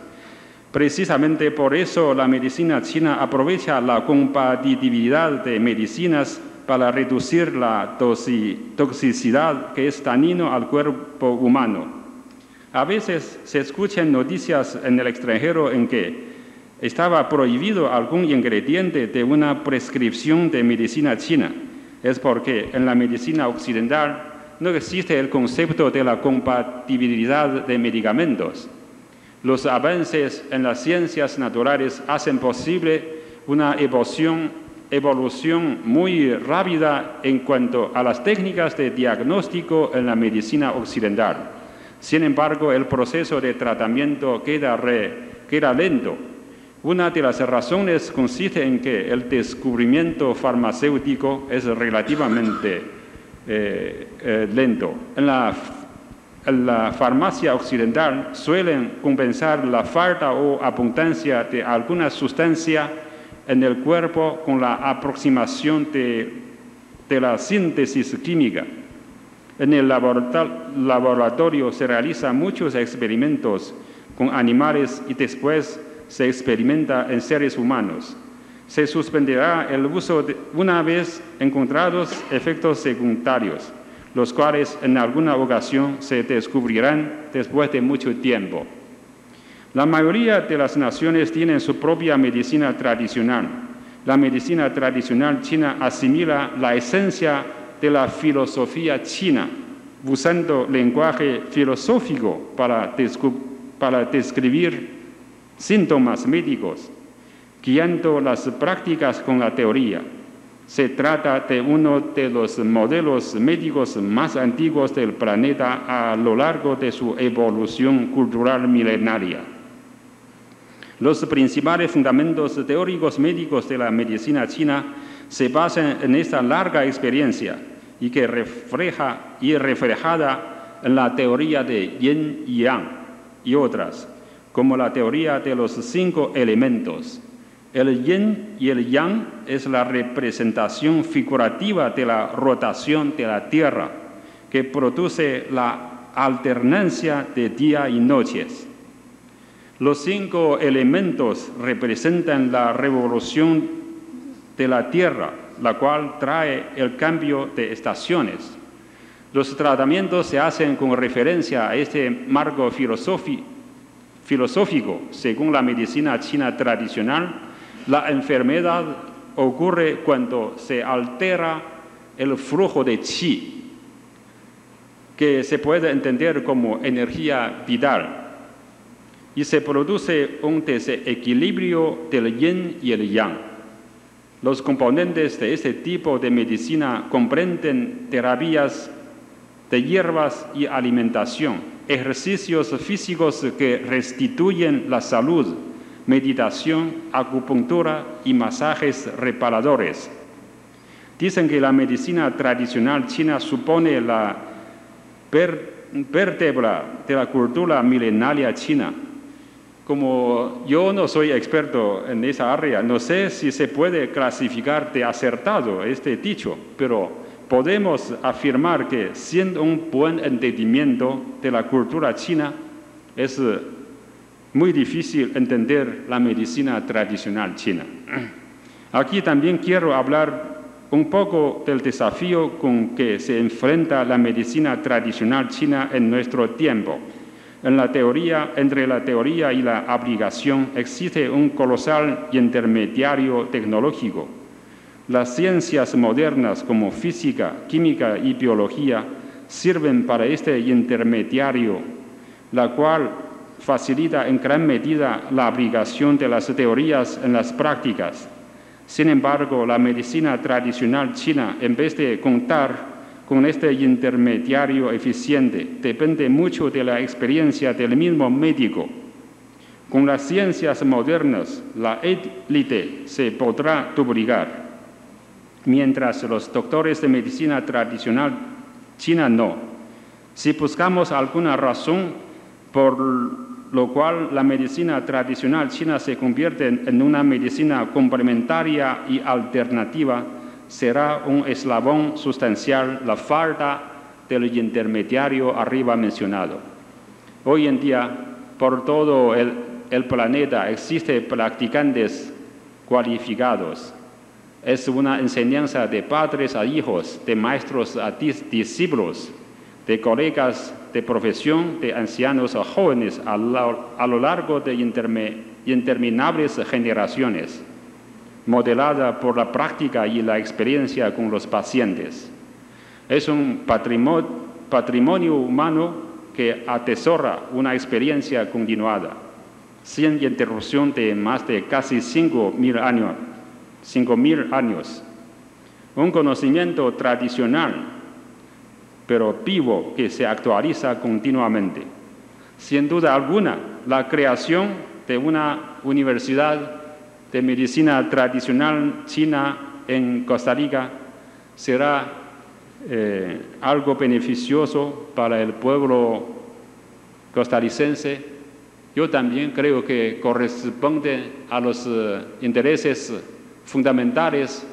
Precisamente por eso la medicina china aprovecha la compatibilidad de medicinas para reducir la toxicidad que es dañino al cuerpo humano. A veces se escuchan noticias en el extranjero en que estaba prohibido algún ingrediente de una prescripción de medicina china. Es porque en la medicina occidental no existe el concepto de la compatibilidad de medicamentos. Los avances en las ciencias naturales hacen posible una evolución muy rápida en cuanto a las técnicas de diagnóstico en la medicina occidental. Sin embargo, el proceso de tratamiento queda lento. Una de las razones consiste en que el descubrimiento farmacéutico es relativamente lento. En la farmacia occidental suelen compensar la falta o abundancia de alguna sustancia en el cuerpo con la aproximación de la síntesis química. En el laboratorio se realizan muchos experimentos con animales y después se experimenta en seres humanos. Se suspenderá el uso una vez encontrados efectos secundarios, los cuales en alguna ocasión se descubrirán después de mucho tiempo. La mayoría de las naciones tienen su propia medicina tradicional. La medicina tradicional china asimila la esencia de la filosofía china, usando lenguaje filosófico para describir síntomas médicos, guiando las prácticas con la teoría. Se trata de uno de los modelos médicos más antiguos del planeta a lo largo de su evolución cultural milenaria. Los principales fundamentos teóricos médicos de la medicina china se basan en esta larga experiencia y que reflejada en la teoría de Yin y Yang y otras, como la teoría de los 5 elementos. El yin y el yang es la representación figurativa de la rotación de la Tierra, que produce la alternancia de día y noches. Los 5 elementos representan la revolución de la Tierra, la cual trae el cambio de estaciones. Los tratamientos se hacen con referencia a este marco filosófico. Según la medicina china tradicional, la enfermedad ocurre cuando se altera el flujo de qi, que se puede entender como energía vital, y se produce un desequilibrio del yin y el yang. Los componentes de este tipo de medicina comprenden terapias de hierbas y alimentación, ejercicios físicos que restituyen la salud, meditación, acupuntura y masajes reparadores. Dicen que la medicina tradicional china supone la vértebra de la cultura milenaria china. Como yo no soy experto en esa área, no sé si se puede clasificar de acertado este dicho, pero podemos afirmar que, siendo un buen entendimiento de la cultura china, es muy difícil entender la medicina tradicional china. Aquí también quiero hablar un poco del desafío con que se enfrenta la medicina tradicional china en nuestro tiempo. Entre la teoría y la aplicación existe un colosal intermediario tecnológico. Las ciencias modernas como física, química y biología sirven para este intermediario, la cual facilita en gran medida la aplicación de las teorías en las prácticas. Sin embargo, la medicina tradicional china, en vez de contar con este intermediario eficiente, depende mucho de la experiencia del mismo médico. Con las ciencias modernas, la élite se podrá duplicar, mientras los doctores de medicina tradicional china no. Si buscamos alguna razón por lo cual la medicina tradicional china se convierte en una medicina complementaria y alternativa, será un eslabón sustancial la falta del intermediario arriba mencionado. Hoy en día, por todo el planeta existen practicantes cualificados. Es una enseñanza de padres a hijos, de maestros a discípulos, de colegas de profesión, de ancianos a jóvenes a lo largo de interminables generaciones, modelada por la práctica y la experiencia con los pacientes. Es un patrimonio humano que atesora una experiencia continuada, sin interrupción de más de casi 5.000 años. Un conocimiento tradicional, pero vivo, que se actualiza continuamente. Sin duda alguna, la creación de una universidad de medicina tradicional china en Costa Rica será algo beneficioso para el pueblo costarricense. Yo también creo que corresponde a los intereses fundamentales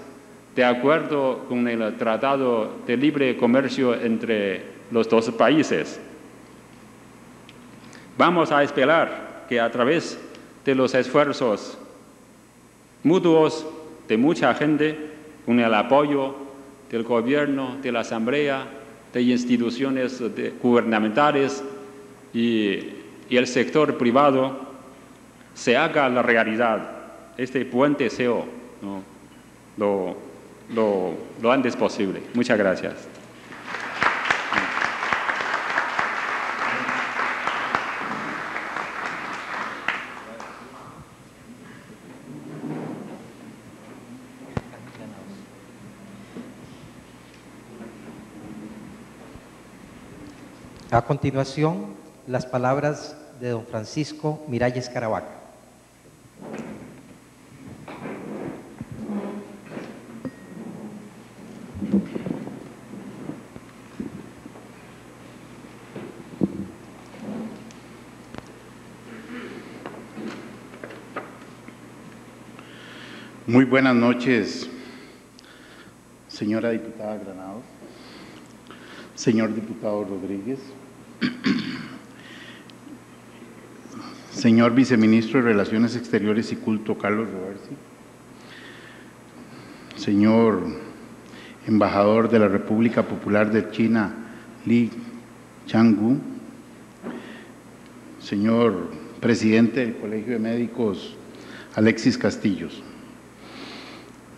de acuerdo con el Tratado de Libre Comercio entre los dos países. Vamos a esperar que a través de los esfuerzos mutuos de mucha gente, con el apoyo del gobierno, de la asamblea, de instituciones gubernamentales y el sector privado, se haga la realidad este buen deseo, ¿no? lo antes posible. Muchas gracias. A continuación, las palabras de don Francisco Miralles Caravaca. Muy buenas noches, señora diputada Granados, señor diputado Rodríguez, señor viceministro de Relaciones Exteriores y Culto Carlos Roversi, señor embajador de la República Popular de China Li Changgu, señor presidente del Colegio de Médicos Alexis Castillos,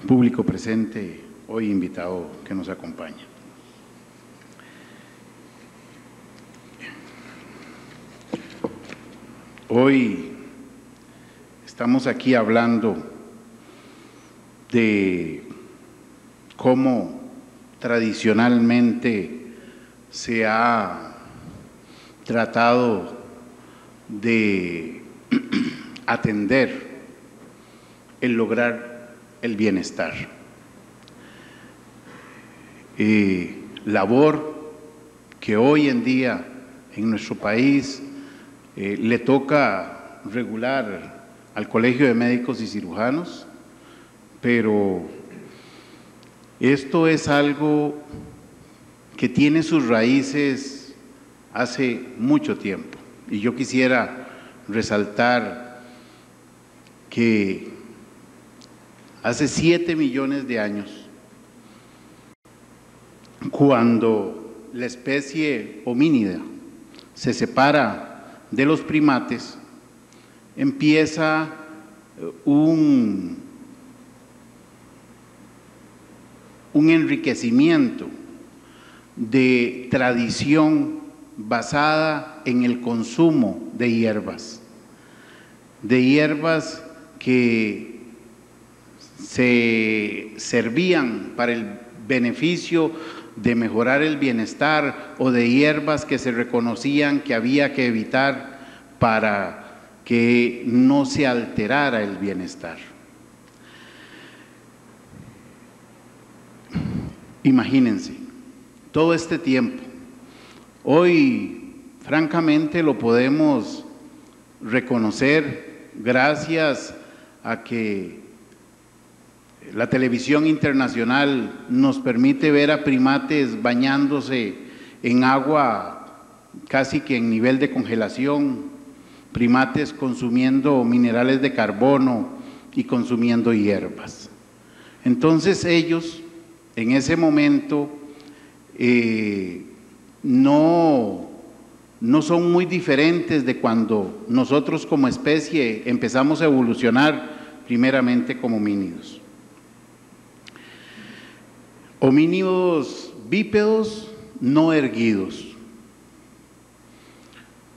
público presente, hoy invitado que nos acompaña. Hoy estamos aquí hablando de cómo tradicionalmente se ha tratado de atender el lograr el bienestar. Labor que hoy en día en nuestro país le toca regular al Colegio de Médicos y Cirujanos, pero esto es algo que tiene sus raíces hace mucho tiempo. Y yo quisiera resaltar que hace 7 millones de años, cuando la especie homínida se separa de los primates, empieza un enriquecimiento de tradición basada en el consumo de hierbas que se servían para el beneficio de mejorar el bienestar, o de hierbas que se reconocían que había que evitar para que no se alterara el bienestar. Imagínense, todo este tiempo, hoy francamente lo podemos reconocer gracias a que la televisión internacional nos permite ver a primates bañándose en agua casi que en nivel de congelación, primates consumiendo minerales de carbono y consumiendo hierbas. Entonces ellos, en ese momento, no son muy diferentes de cuando nosotros como especie empezamos a evolucionar primeramente como homínidos. Homínidos bípedos no erguidos.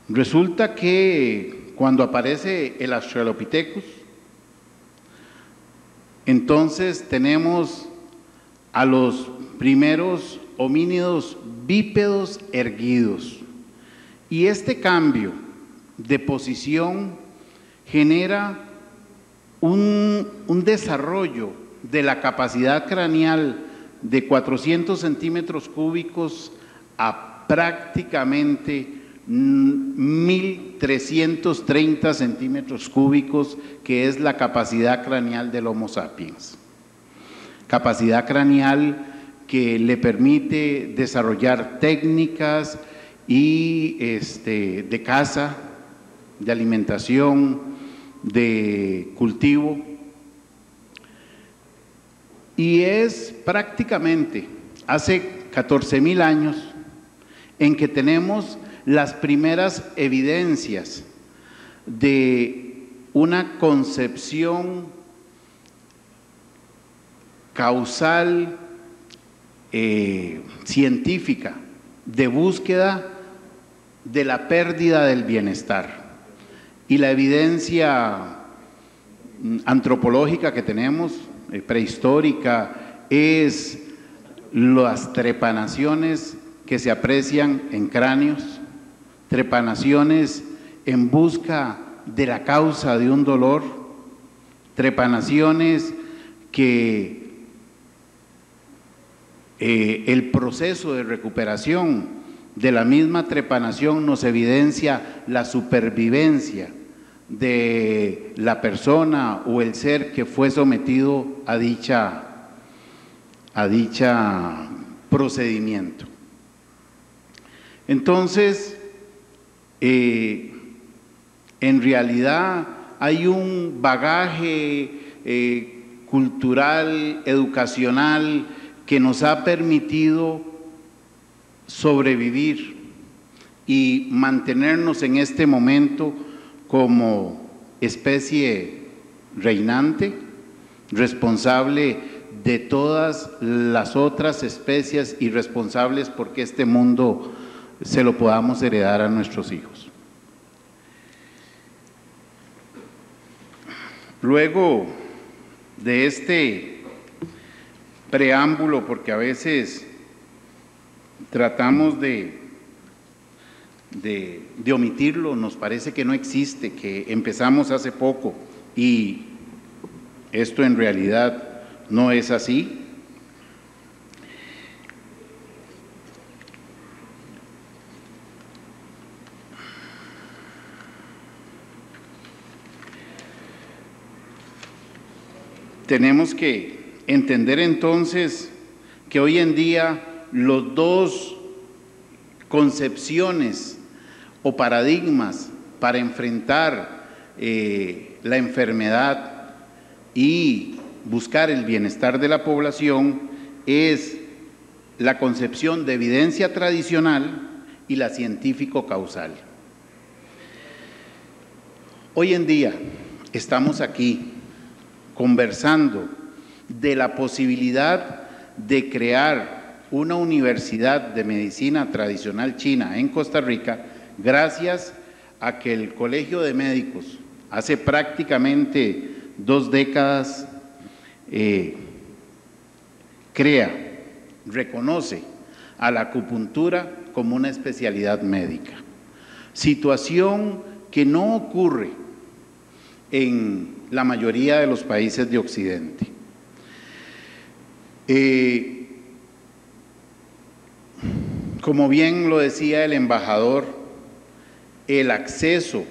Resulta que cuando aparece el Australopithecus, entonces tenemos a los primeros homínidos bípedos erguidos. Y este cambio de posición genera un desarrollo de la capacidad craneal de 400 centímetros cúbicos a prácticamente 1.330 centímetros cúbicos, que es la capacidad craneal del Homo sapiens. Capacidad craneal que le permite desarrollar técnicas y de caza, de alimentación, de cultivo. Y es prácticamente hace 14.000 años en que tenemos las primeras evidencias de una concepción causal científica de búsqueda de la pérdida del bienestar. Y la evidencia antropológica que tenemos, prehistórica, es las trepanaciones que se aprecian en cráneos, trepanaciones en busca de la causa de un dolor, trepanaciones que el proceso de recuperación de la misma trepanación nos evidencia la supervivencia de la persona o el ser que fue sometido a dicha procedimiento. Entonces, en realidad hay un bagaje cultural, educacional, que nos ha permitido sobrevivir y mantenernos en este momento como especie reinante, responsable de todas las otras especies y responsables porque este mundo se lo podamos heredar a nuestros hijos. Luego de este preámbulo, porque a veces tratamos de omitirlo, nos parece que no existe, que empezamos hace poco, y esto en realidad no es así. Tenemos que entender entonces que hoy en día los dos concepciones o paradigmas para enfrentar la enfermedad y buscar el bienestar de la población es la concepción de evidencia tradicional y la científico-causal. Hoy en día estamos aquí conversando de la posibilidad de crear una universidad de medicina tradicional china en Costa Rica, gracias a que el Colegio de Médicos hace prácticamente 2 décadas reconoce a la acupuntura como una especialidad médica. Situación que no ocurre en la mayoría de los países de Occidente. Como bien lo decía el embajador, el acceso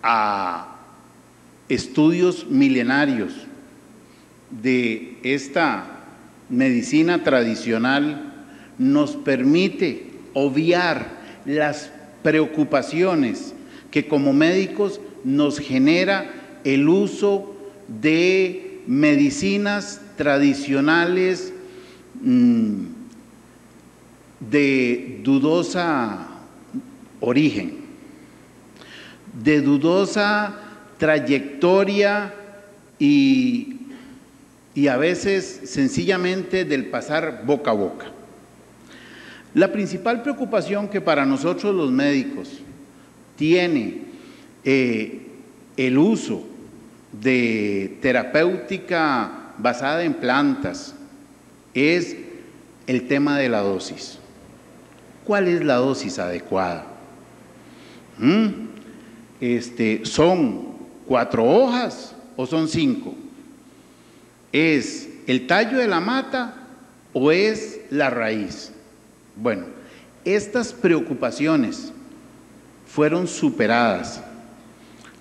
a estudios milenarios de esta medicina tradicional nos permite obviar las preocupaciones que como médicos nos genera el uso de medicinas tradicionales de dudosa origen, de dudosa trayectoria y a veces sencillamente del pasar boca a boca. La principal preocupación que para nosotros los médicos tiene el uso de terapéutica basada en plantas es el tema de la dosis. ¿Cuál es la dosis adecuada? ¿Son 4 hojas o son 5? ¿Es el tallo de la mata o es la raíz? Bueno, estas preocupaciones fueron superadas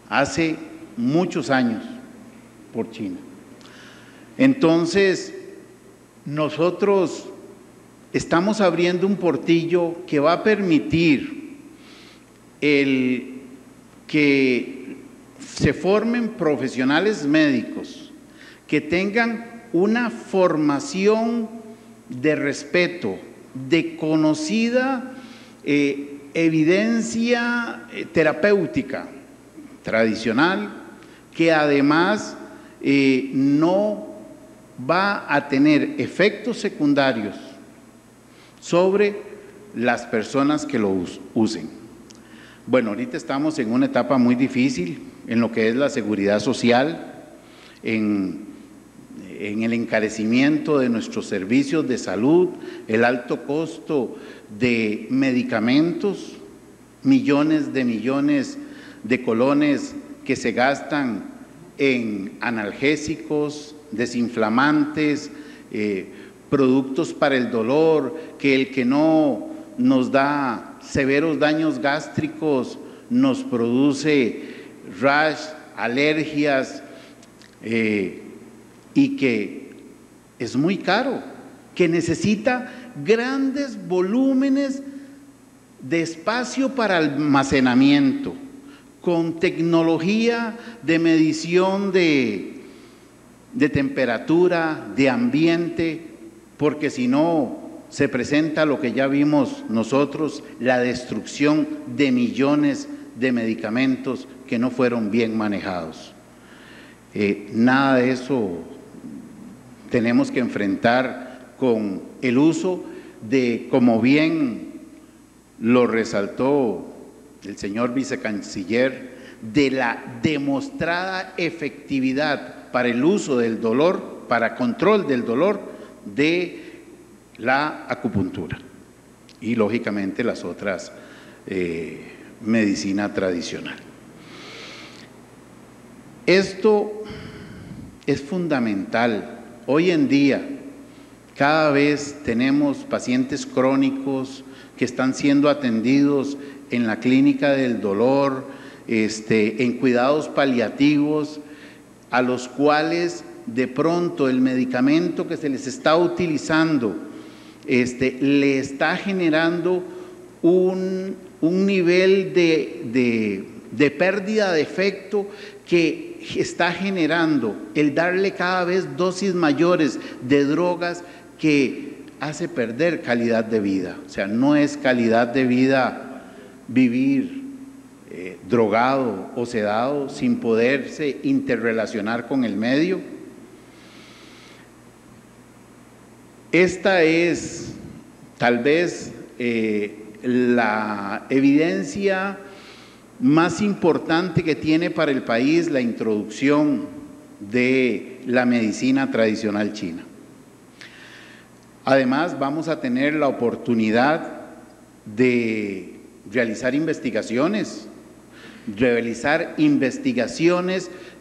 hace muchos años por China. Entonces, nosotros estamos abriendo un portillo que va a permitir que se formen profesionales médicos que tengan una formación de respeto, de conocida evidencia terapéutica tradicional, que además no va a tener efectos secundarios sobre las personas que lo usen. Bueno, ahorita estamos en una etapa muy difícil en lo que es la seguridad social, en el encarecimiento de nuestros servicios de salud, el alto costo de medicamentos, millones de colones que se gastan en analgésicos, desinflamantes, productos para el dolor, que el que no nos da severos daños gástricos nos produce rash, alergias, y que es muy caro, que necesita grandes volúmenes de espacio para almacenamiento, con tecnología de medición de temperatura, de ambiente, porque si no se presenta lo que ya vimos nosotros, la destrucción de millones de medicamentos que no fueron bien manejados. Nada de eso tenemos que enfrentar con el uso de, como bien lo resaltó el señor vicecanciller, de la demostrada efectividad para el uso del dolor, para control del dolor de la acupuntura y lógicamente las otras medicina tradicional. Esto es fundamental. Hoy en día cada vez tenemos pacientes crónicos que están siendo atendidos en la clínica del dolor, en cuidados paliativos, a los cuales de pronto el medicamento que se les está utilizando le está generando un nivel de pérdida de efecto que está generando el darle cada vez dosis mayores de drogas que hace perder calidad de vida. O sea, no es calidad de vida vivir drogado o sedado sin poderse interrelacionar con el medio. Esta es tal vez la evidencia más importante que tiene para el país la introducción de la medicina tradicional china. Además, vamos a tener la oportunidad de realizar investigaciones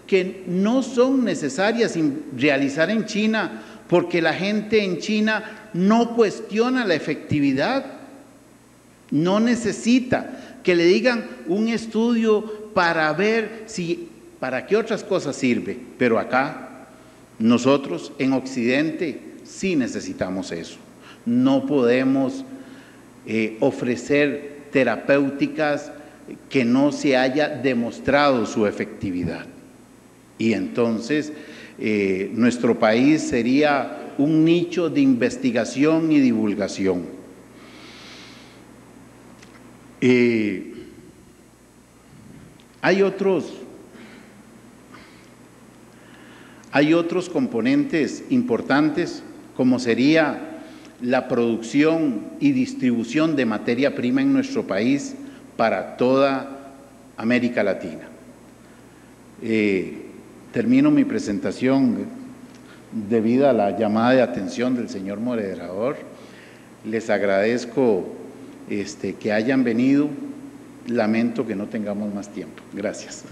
que no son necesarias realizar en China, porque la gente en China no cuestiona la efectividad, no necesita que le digan un estudio para ver para qué otras cosas sirve, pero acá nosotros en Occidente sí necesitamos eso. No podemos ofrecer terapéuticas que no se haya demostrado su efectividad. Y entonces nuestro país sería un nicho de investigación y divulgación. Hay otros componentes importantes, como sería la producción y distribución de materia prima en nuestro país para toda América Latina. Termino mi presentación debido a la llamada de atención del señor moderador. Les agradezco que hayan venido. Lamento que no tengamos más tiempo. Gracias.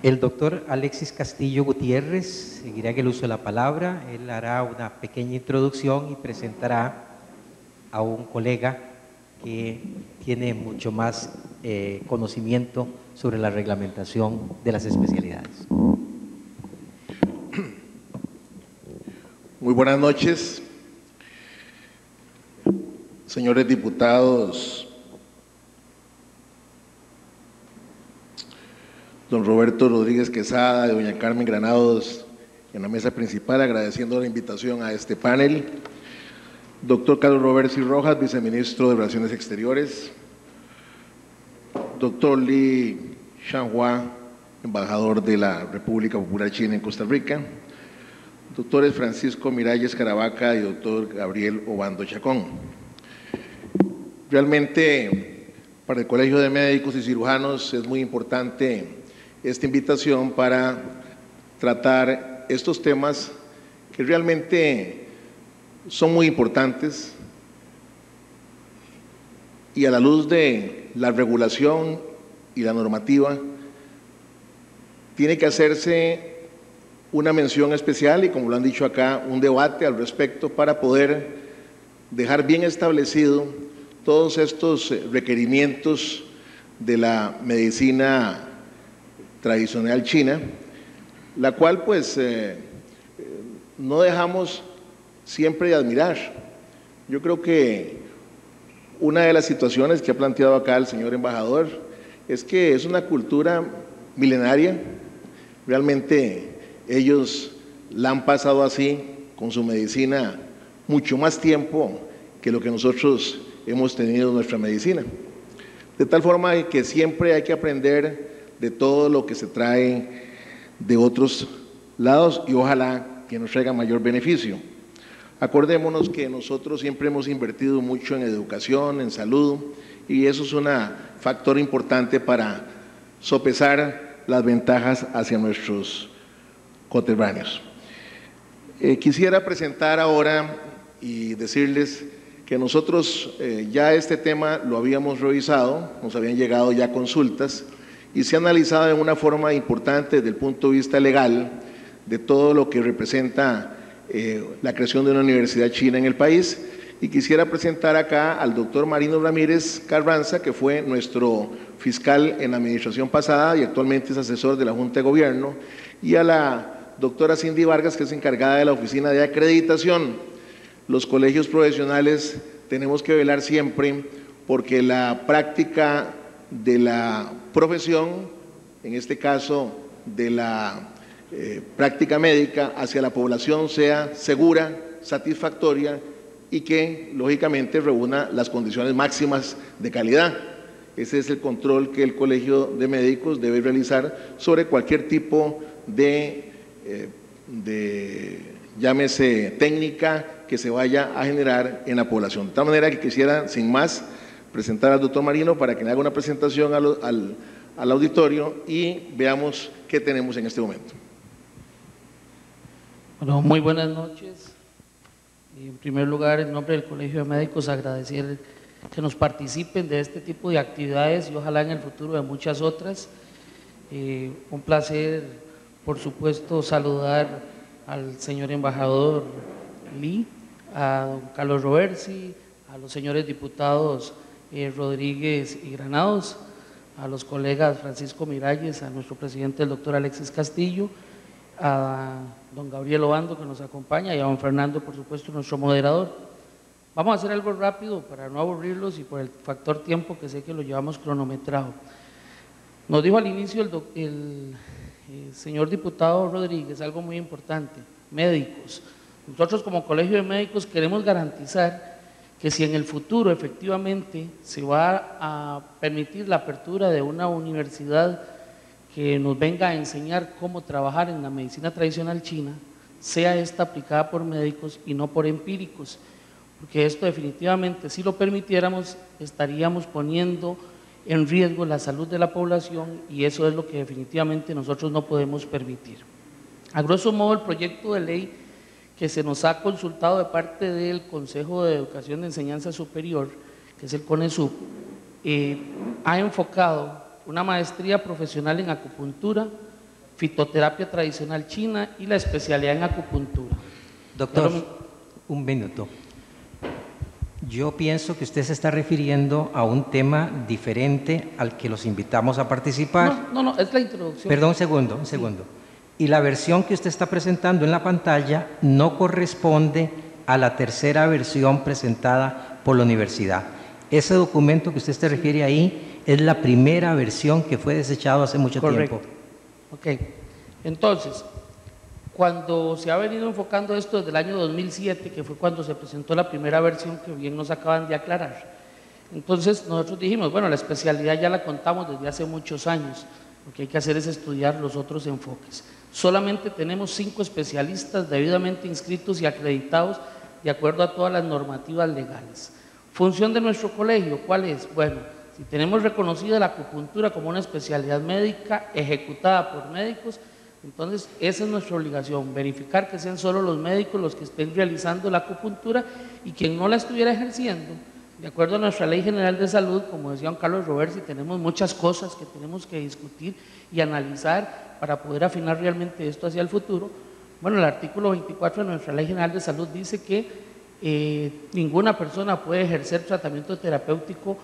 El doctor Alexis Castillo Gutiérrez seguirá en el uso de la palabra. Él hará una pequeña introducción y presentará a un colega que tiene mucho más conocimiento sobre la reglamentación de las especialidades. Muy buenas noches, señores diputados, don Roberto Rodríguez Quesada y doña Carmen Granados en la mesa principal, agradeciendo la invitación a este panel. Doctor Carlos Roberto Rojas, viceministro de Relaciones Exteriores. Doctor Li Shanhua, embajador de la República Popular China en Costa Rica. Doctores Francisco Miralles Caravaca y doctor Gabriel Obando Chacón. Realmente, para el Colegio de Médicos y Cirujanos es muy importante esta invitación para tratar estos temas que realmente son muy importantes y a la luz de la regulación y la normativa tiene que hacerse una mención especial y, como lo han dicho acá, un debate al respecto para poder dejar bien establecido todos estos requerimientos de la medicina tradicional china, la cual pues no dejamos siempre de admirar. Yo creo que una de las situaciones que ha planteado acá el señor embajador es que es una cultura milenaria. Realmente ellos la han pasado así con su medicina mucho más tiempo que lo que nosotros hemos tenido en nuestra medicina. De tal forma que siempre hay que aprender de todo lo que se trae de otros lados y ojalá que nos traiga mayor beneficio. Acordémonos que nosotros siempre hemos invertido mucho en educación, en salud, y eso es un factor importante para sopesar las ventajas hacia nuestros coterráneos. Quisiera presentar ahora y decirles que nosotros ya este tema lo habíamos revisado, nos habían llegado ya consultas y se ha analizado de una forma importante desde el punto de vista legal de todo lo que representa la creación de una universidad china en el país. Y quisiera presentar acá al doctor Marino Ramírez Carranza, que fue nuestro fiscal en la administración pasada y actualmente es asesor de la Junta de Gobierno, y a la doctora Cindy Vargas, que es encargada de la Oficina de Acreditación. Los colegios profesionales tenemos que velar siempre porque la práctica de la profesión, en este caso de la práctica médica hacia la población, sea segura, satisfactoria y que lógicamente reúna las condiciones máximas de calidad. Ese es el control que el Colegio de Médicos debe realizar sobre cualquier tipo de llámese técnica que se vaya a generar en la población. De tal manera que quisiera, sin más, presentar al doctor Marino para que le haga una presentación al auditorio y veamos qué tenemos en este momento. Bueno, muy buenas noches. En primer lugar, en nombre del Colegio de Médicos, agradecer que nos participen de este tipo de actividades y ojalá en el futuro de muchas otras. Un placer, por supuesto, saludar al señor embajador Lee, a don Carlos Roversi, a los señores diputados Rodríguez y Granados, a los colegas Francisco Miralles, a nuestro presidente el doctor Alexis Castillo, a don Gabriel Obando que nos acompaña y a don Fernando, por supuesto, nuestro moderador. Vamos a hacer algo rápido para no aburrirlos y por el factor tiempo que sé que lo llevamos cronometrado. Nos dijo al inicio el señor diputado Rodríguez algo muy importante: médicos. Nosotros como Colegio de Médicos queremos garantizar que si en el futuro efectivamente se va a permitir la apertura de una universidad que nos venga a enseñar cómo trabajar en la medicina tradicional china, sea esta aplicada por médicos y no por empíricos, porque esto definitivamente, si lo permitiéramos, estaríamos poniendo en riesgo la salud de la población y eso es lo que definitivamente nosotros no podemos permitir. A grosso modo, el proyecto de ley que se nos ha consultado de parte del Consejo de Educación de Enseñanza Superior, que es el CONESUP, ha enfocado una maestría profesional en acupuntura, fitoterapia tradicional china y la especialidad en acupuntura. Doctor, un minuto. Yo pienso que usted se está refiriendo a un tema diferente al que los invitamos a participar. No, es la introducción. Perdón, un segundo. Y la versión que usted está presentando en la pantalla no corresponde a la tercera versión presentada por la universidad. Ese documento que usted se refiere ahí es la primera versión que fue desechado hace mucho tiempo. Ok, entonces, cuando se ha venido enfocando esto desde el año 2007, que fue cuando se presentó la primera versión que bien nos acaban de aclarar, entonces nosotros dijimos, bueno, la especialidad ya la contamos desde hace muchos años, lo que hay que hacer es estudiar los otros enfoques. Solamente tenemos 5 especialistas debidamente inscritos y acreditados de acuerdo a todas las normativas legales. Función de nuestro colegio, ¿cuál es? Bueno, si tenemos reconocida la acupuntura como una especialidad médica ejecutada por médicos, entonces esa es nuestra obligación, verificar que sean solo los médicos los que estén realizando la acupuntura y quien no la estuviera ejerciendo, de acuerdo a nuestra Ley General de Salud, como decía don Carlos Roversi, tenemos muchas cosas que tenemos que discutir y analizar para poder afinar realmente esto hacia el futuro. Bueno, el artículo 24 de nuestra Ley General de Salud dice que ninguna persona puede ejercer tratamiento terapéutico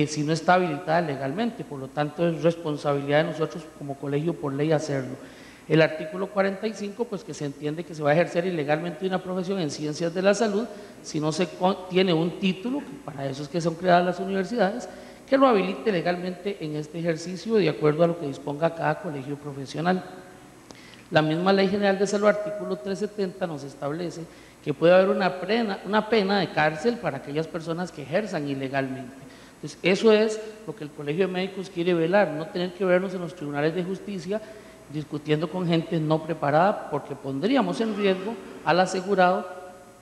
si no está habilitada legalmente, por lo tanto es responsabilidad de nosotros como colegio por ley hacerlo. El artículo 45, pues que se entiende que se va a ejercer ilegalmente una profesión en ciencias de la salud si no se tiene un título, que para eso es que son creadas las universidades, que lo habilite legalmente en este ejercicio de acuerdo a lo que disponga cada colegio profesional. La misma Ley General de Salud, artículo 370, nos establece que puede haber una pena de cárcel para aquellas personas que ejerzan ilegalmente. Entonces, eso es lo que el Colegio de Médicos quiere velar, no tener que vernos en los tribunales de justicia discutiendo con gente no preparada, porque pondríamos en riesgo al asegurado,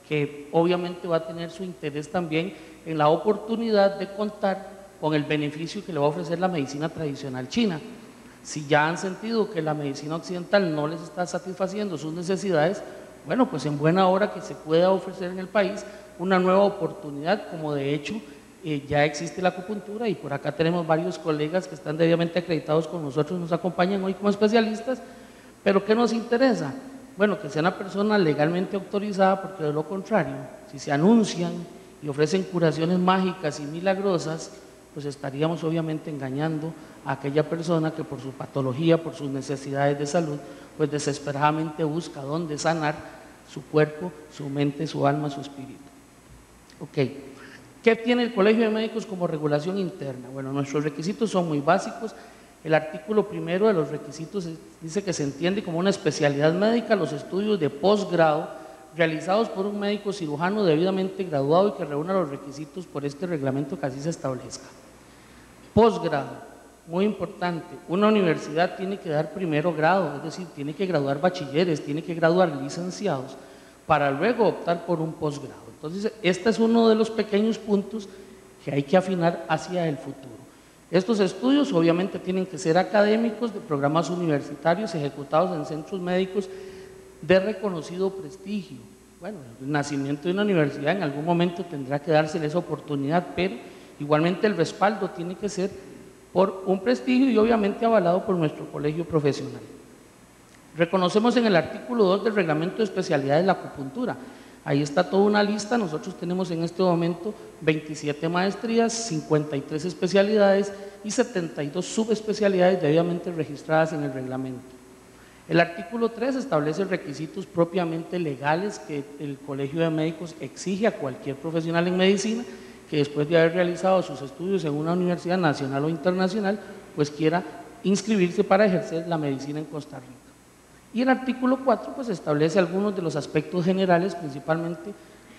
que obviamente va a tener su interés también en la oportunidad de contar con el beneficio que le va a ofrecer la medicina tradicional china. Si ya han sentido que la medicina occidental no les está satisfaciendo sus necesidades, bueno, pues en buena hora que se pueda ofrecer en el país una nueva oportunidad, como de hecho ya existe la acupuntura y por acá tenemos varios colegas que están debidamente acreditados con nosotros, nos acompañan hoy como especialistas, pero ¿qué nos interesa? Bueno, que sea una persona legalmente autorizada, porque de lo contrario, si se anuncian y ofrecen curaciones mágicas y milagrosas, pues estaríamos obviamente engañando a aquella persona que por su patología, por sus necesidades de salud, pues desesperadamente busca dónde sanar su cuerpo, su mente, su alma, su espíritu. Ok. ¿Qué tiene el Colegio de Médicos como regulación interna? Bueno, nuestros requisitos son muy básicos. El artículo primero de los requisitos dice que se entiende como una especialidad médica los estudios de posgrado realizados por un médico cirujano debidamente graduado y que reúna los requisitos por este reglamento que así se establezca. Posgrado, muy importante, una universidad tiene que dar primero grado, es decir, tiene que graduar bachilleres, tiene que graduar licenciados, para luego optar por un posgrado. Entonces, este es uno de los pequeños puntos que hay que afinar hacia el futuro. Estos estudios obviamente tienen que ser académicos, de programas universitarios ejecutados en centros médicos de reconocido prestigio. Bueno, el nacimiento de una universidad en algún momento tendrá que dársele esa oportunidad, pero igualmente el respaldo tiene que ser por un prestigio y obviamente avalado por nuestro colegio profesional. Reconocemos en el artículo 2 del reglamento de especialidades la acupuntura. Ahí está toda una lista, nosotros tenemos en este momento 27 maestrías, 53 especialidades y 72 subespecialidades debidamente registradas en el reglamento. El artículo 3 establece requisitos propiamente legales que el Colegio de Médicos exige a cualquier profesional en medicina que después de haber realizado sus estudios en una universidad nacional o internacional, pues quiera inscribirse para ejercer la medicina en Costa Rica. Y el artículo 4 pues establece algunos de los aspectos generales, principalmente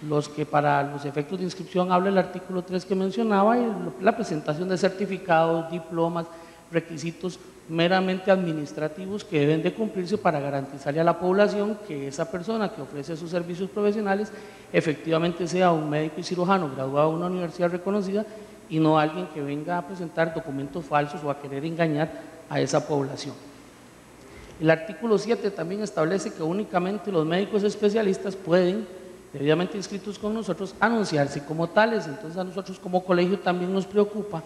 los que para los efectos de inscripción habla el artículo 3 que mencionaba, y la presentación de certificados, diplomas, requisitos meramente administrativos que deben de cumplirse para garantizarle a la población que esa persona que ofrece sus servicios profesionales efectivamente sea un médico y cirujano graduado de una universidad reconocida y no alguien que venga a presentar documentos falsos o a querer engañar a esa población. El artículo 7 también establece que únicamente los médicos especialistas pueden, debidamente inscritos con nosotros, anunciarse como tales. Entonces a nosotros como colegio también nos preocupa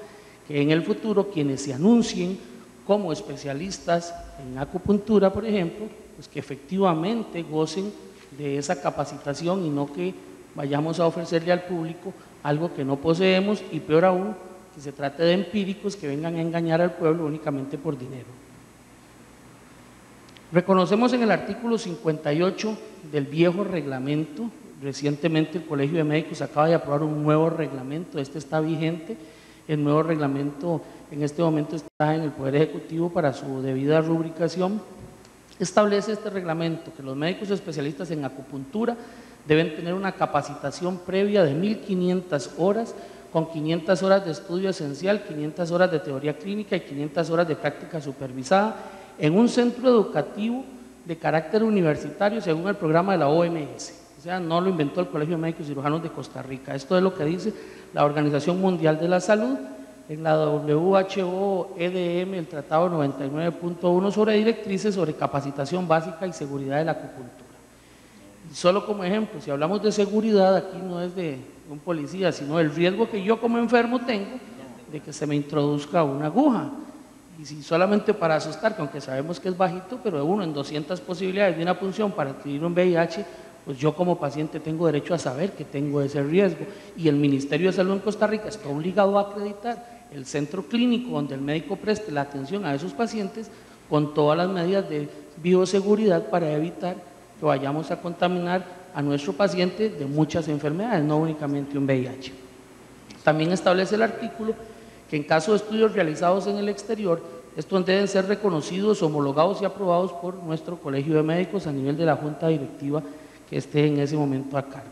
que en el futuro quienes se anuncien como especialistas en acupuntura, por ejemplo, pues que efectivamente gocen de esa capacitación y no que vayamos a ofrecerle al público algo que no poseemos y peor aún, que se trate de empíricos que vengan a engañar al pueblo únicamente por dinero. Reconocemos en el artículo 58 del viejo reglamento, recientemente el Colegio de Médicos acaba de aprobar un nuevo reglamento, este está vigente, el nuevo reglamento en este momento está en el Poder Ejecutivo para su debida rubricación. Establece este reglamento que los médicos especialistas en acupuntura deben tener una capacitación previa de 1.500 horas, con 500 horas de estudio esencial, 500 horas de teoría clínica y 500 horas de práctica supervisada en un centro educativo de carácter universitario según el programa de la OMS. O sea, no lo inventó el Colegio de Médicos y Cirujanos de Costa Rica. Esto es lo que dice la Organización Mundial de la Salud en la WHO-EDM, el Tratado 99.1 sobre directrices sobre capacitación básica y seguridad de la acupuntura. Y solo como ejemplo, si hablamos de seguridad, aquí no es de un policía, sino el riesgo que yo como enfermo tengo de que se me introduzca una aguja. Y si solamente para asustar, que aunque sabemos que es bajito, pero de 1 en 200 posibilidades de una punción para adquirir un VIH, pues yo como paciente tengo derecho a saber que tengo ese riesgo. Y el Ministerio de Salud en Costa Rica está obligado a acreditar el centro clínico donde el médico preste la atención a esos pacientes con todas las medidas de bioseguridad para evitar que vayamos a contaminar a nuestro paciente de muchas enfermedades, no únicamente un VIH. También establece el artículo que en caso de estudios realizados en el exterior, estos deben ser reconocidos, homologados y aprobados por nuestro Colegio de Médicos a nivel de la Junta Directiva que esté en ese momento a cargo.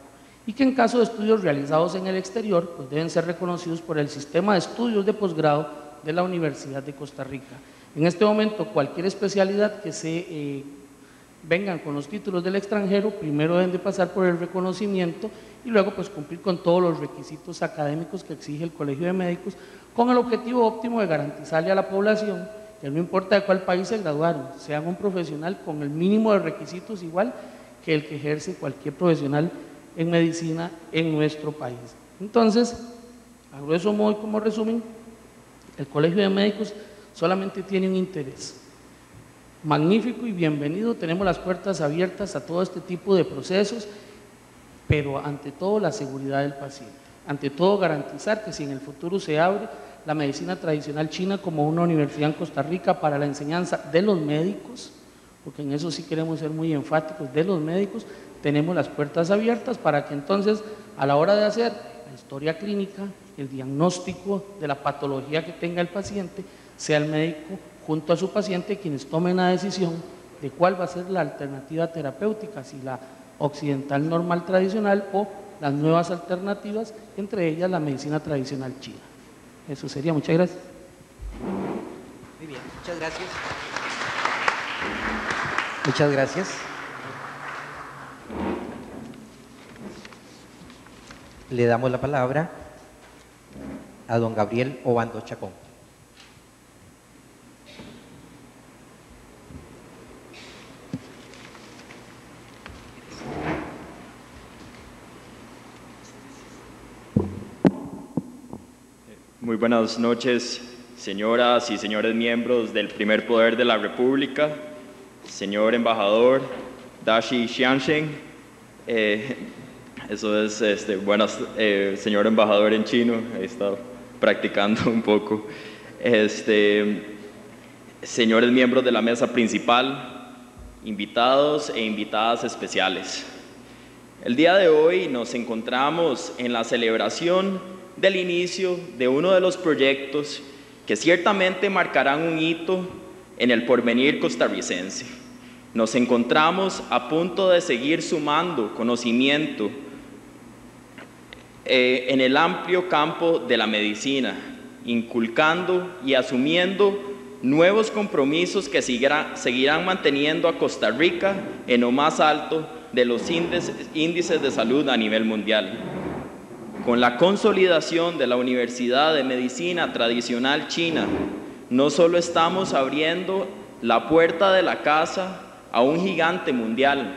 Y que en caso de estudios realizados en el exterior, pues deben ser reconocidos por el Sistema de Estudios de Posgrado de la Universidad de Costa Rica. En este momento, cualquier especialidad que se vengan con los títulos del extranjero, primero deben de pasar por el reconocimiento y luego pues cumplir con todos los requisitos académicos que exige el Colegio de Médicos, con el objetivo óptimo de garantizarle a la población que no importa de cuál país se graduaron, sean un profesional con el mínimo de requisitos igual que el que ejerce cualquier profesional en medicina en nuestro país. Entonces, a grueso modo y como resumen, el Colegio de Médicos solamente tiene un interés magnífico y bienvenido, tenemos las puertas abiertas a todo este tipo de procesos, pero ante todo la seguridad del paciente, ante todo garantizar que si en el futuro se abre la medicina tradicional china como una universidad en Costa Rica para la enseñanza de los médicos, porque en eso sí queremos ser muy enfáticos, de los médicos, tenemos las puertas abiertas para que entonces a la hora de hacer la historia clínica, el diagnóstico de la patología que tenga el paciente, sea el médico junto a su paciente quienes tomen la decisión de cuál va a ser la alternativa terapéutica, si la occidental normal tradicional o las nuevas alternativas, entre ellas la medicina tradicional china. Eso sería, muchas gracias. bien, muchas gracias. Muchas gracias. Le damos la palabra a don Gabriel Obando Chacón. Muy buenas noches, señoras y señores miembros del Primer Poder de la República, señor embajador Dashi Xiansheng, eso es, señor embajador en chino, he estado practicando un poco, señores miembros de la mesa principal, invitados e invitadas especiales. El día de hoy nos encontramos en la celebración del inicio de uno de los proyectos que ciertamente marcarán un hito en el porvenir costarricense. Nos encontramos a punto de seguir sumando conocimiento en el amplio campo de la medicina, inculcando y asumiendo nuevos compromisos que seguirán manteniendo a Costa Rica en lo más alto de los índices de salud a nivel mundial. Con la consolidación de la Universidad de Medicina Tradicional China, no solo estamos abriendo la puerta de la casa a un gigante mundial,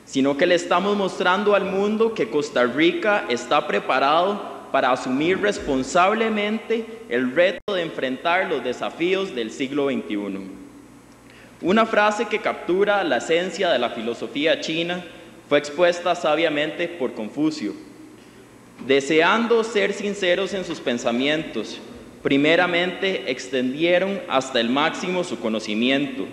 sino que le estamos mostrando al mundo que Costa Rica está preparado para asumir responsablemente el reto de enfrentar los desafíos del siglo XXI. Una frase que captura la esencia de la filosofía china fue expuesta sabiamente por Confucio. Deseando ser sinceros en sus pensamientos, primeramente extendieron hasta el máximo su conocimiento.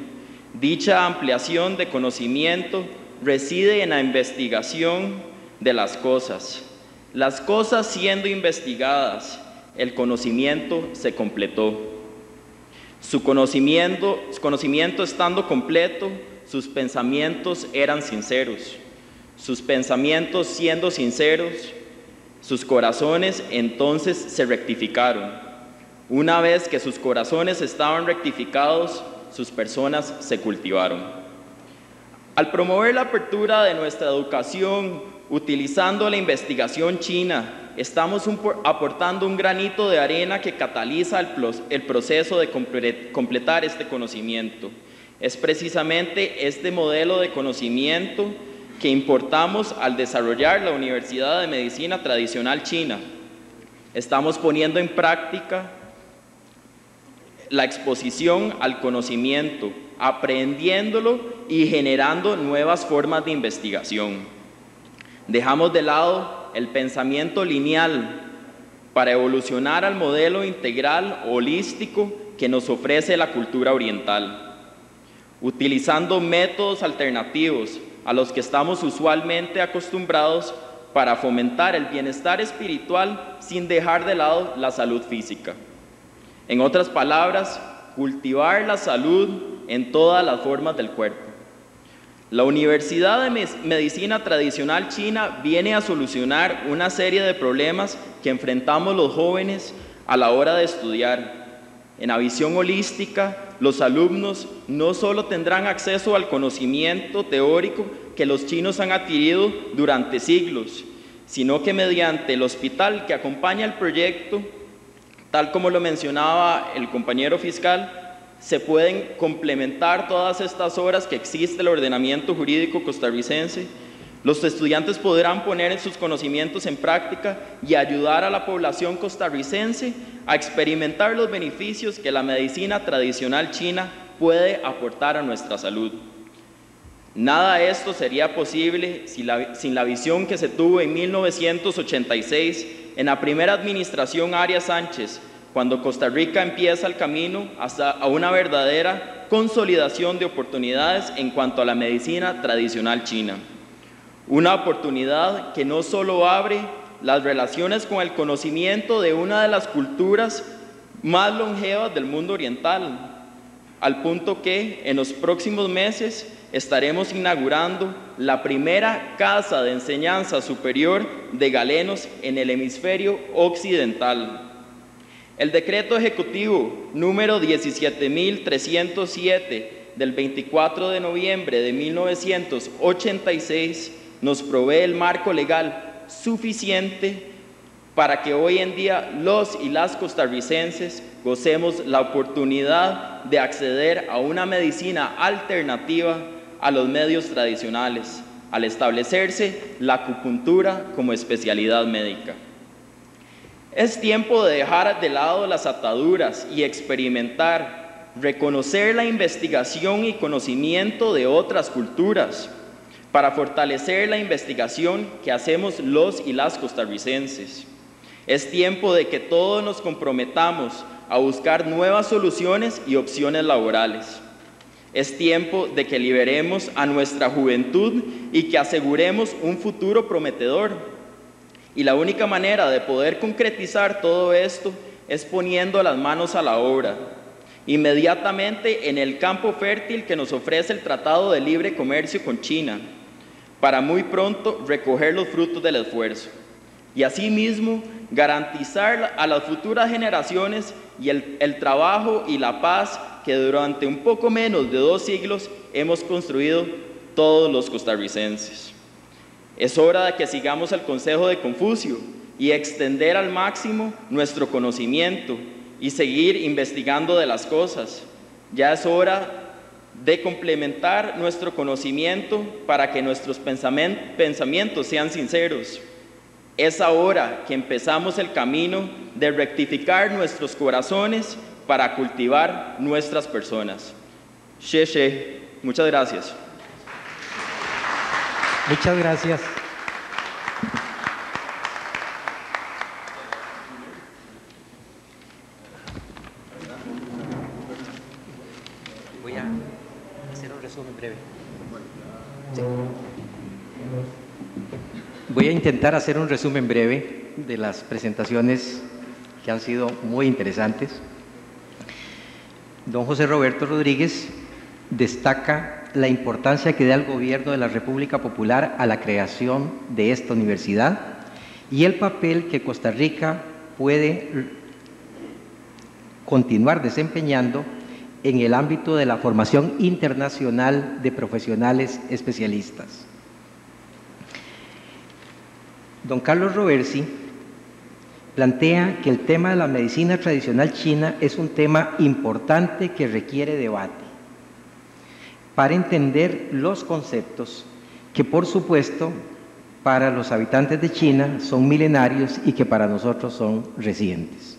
Dicha ampliación de conocimiento reside en la investigación de las cosas. Las cosas siendo investigadas, el conocimiento se completó. Su conocimiento estando completo, sus pensamientos eran sinceros. Sus pensamientos siendo sinceros, sus corazones entonces se rectificaron. Una vez que sus corazones estaban rectificados, sus personas se cultivaron. Al promover la apertura de nuestra educación utilizando la investigación china, estamos aportando un granito de arena que cataliza el proceso de completar este conocimiento. Es precisamente este modelo de conocimiento que importamos al desarrollar la Universidad de Medicina Tradicional China. Estamos poniendo en práctica la exposición al conocimiento, aprendiéndolo y generando nuevas formas de investigación. Dejamos de lado el pensamiento lineal para evolucionar al modelo integral holístico que nos ofrece la cultura oriental, utilizando métodos alternativos a los que estamos usualmente acostumbrados para fomentar el bienestar espiritual sin dejar de lado la salud física. En otras palabras, cultivar la salud en todas las formas del cuerpo. La Universidad de Medicina Tradicional China viene a solucionar una serie de problemas que enfrentamos los jóvenes a la hora de estudiar. En la visión holística, los alumnos no solo tendrán acceso al conocimiento teórico que los chinos han adquirido durante siglos, sino que mediante el hospital que acompaña el proyecto, tal como lo mencionaba el compañero fiscal, se pueden complementar todas estas horas que existe el ordenamiento jurídico costarricense. Los estudiantes podrán poner sus conocimientos en práctica y ayudar a la población costarricense a experimentar los beneficios que la medicina tradicional china puede aportar a nuestra salud. Nada de esto sería posible sin la visión que se tuvo en 1986 en la primera administración Arias Sánchez, cuando Costa Rica empieza el camino a una verdadera consolidación de oportunidades en cuanto a la medicina tradicional china. Una oportunidad que no solo abre las relaciones con el conocimiento de una de las culturas más longevas del mundo oriental, al punto que en los próximos meses estaremos inaugurando la primera casa de enseñanza superior de galenos en el hemisferio occidental. El decreto ejecutivo número 17.307 del 24 de noviembre de 1986 nos provee el marco legal suficiente para que hoy en día los y las costarricenses gocemos la oportunidad de acceder a una medicina alternativa a los medios tradicionales, al establecerse la acupuntura como especialidad médica. Es tiempo de dejar de lado las ataduras y experimentar, reconocer la investigación y conocimiento de otras culturas para fortalecer la investigación que hacemos los y las costarricenses. Es tiempo de que todos nos comprometamos a buscar nuevas soluciones y opciones laborales. Es tiempo de que liberemos a nuestra juventud y que aseguremos un futuro prometedor. Y la única manera de poder concretizar todo esto es poniendo las manos a la obra, inmediatamente en el campo fértil que nos ofrece el Tratado de Libre Comercio con China, para muy pronto recoger los frutos del esfuerzo. Y asimismo, garantizar a las futuras generaciones y el trabajo y la paz que durante un poco menos de 2 siglos hemos construido todos los costarricenses. Es hora de que sigamos el consejo de Confucio y extender al máximo nuestro conocimiento y seguir investigando de las cosas. Ya es hora de complementar nuestro conocimiento para que nuestros pensamientos sean sinceros. Es ahora que empezamos el camino de rectificar nuestros corazones para cultivar nuestras personas. Xie. Muchas gracias. Muchas gracias. Voy a hacer un resumen breve. Sí. Voy a intentar hacer un resumen breve de las presentaciones que han sido muy interesantes. Don José Roberto Rodríguez destaca la importancia que da el Gobierno de la República Popular a la creación de esta universidad y el papel que Costa Rica puede continuar desempeñando en el ámbito de la formación internacional de profesionales especialistas. Don Carlos Roversi plantea que el tema de la medicina tradicional china es un tema importante que requiere debate para entender los conceptos que, por supuesto, para los habitantes de China son milenarios y que para nosotros son recientes.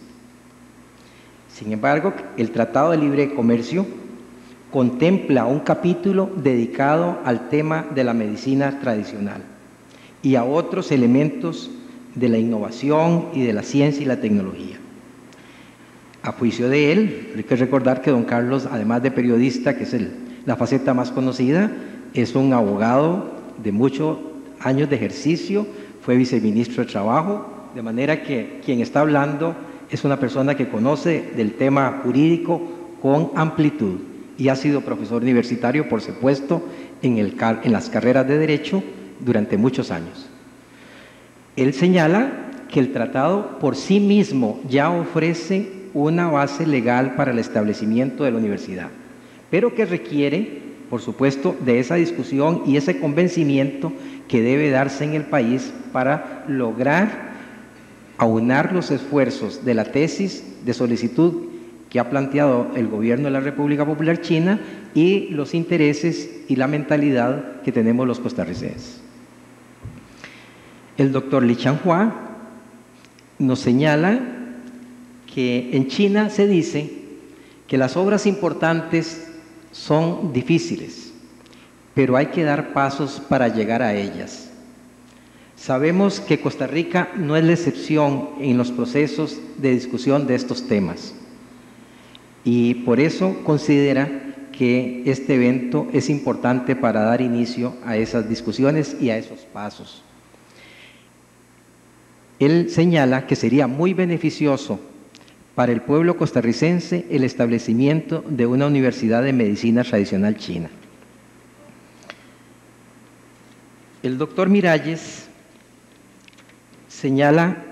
Sin embargo, el Tratado de Libre Comercio contempla un capítulo dedicado al tema de la medicina tradicional y a otros elementos de la innovación y de la ciencia y la tecnología. A juicio de él, hay que recordar que don Carlos, además de periodista, que es la faceta más conocida, es un abogado de muchos años de ejercicio, fue viceministro de Trabajo, de manera que quien está hablando es una persona que conoce del tema jurídico con amplitud y ha sido profesor universitario, por supuesto, en las carreras de Derecho durante muchos años. Él señala que el tratado por sí mismo ya ofrece una base legal para el establecimiento de la universidad, pero que requiere, por supuesto, de esa discusión y ese convencimiento que debe darse en el país para lograr aunar los esfuerzos de la tesis de solicitud que ha planteado el Gobierno de la República Popular China y los intereses y la mentalidad que tenemos los costarricenses. El doctor Li Changhua nos señala que en China se dice que las obras importantes son difíciles, pero hay que dar pasos para llegar a ellas. Sabemos que Costa Rica no es la excepción en los procesos de discusión de estos temas y por eso considera que este evento es importante para dar inicio a esas discusiones y a esos pasos. Él señala que sería muy beneficioso para el pueblo costarricense el establecimiento de una universidad de medicina tradicional china. El doctor Miralles señala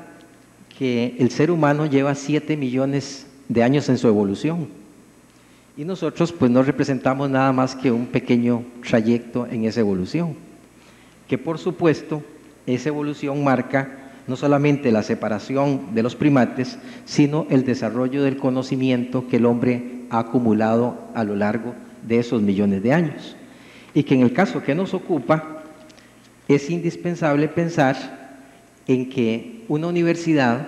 que el ser humano lleva 7 millones de años en su evolución y nosotros pues no representamos nada más que un pequeño trayecto en esa evolución, que por supuesto esa evolución marca no solamente la separación de los primates, sino el desarrollo del conocimiento que el hombre ha acumulado a lo largo de esos millones de años. Y que en el caso que nos ocupa, es indispensable pensar en que una universidad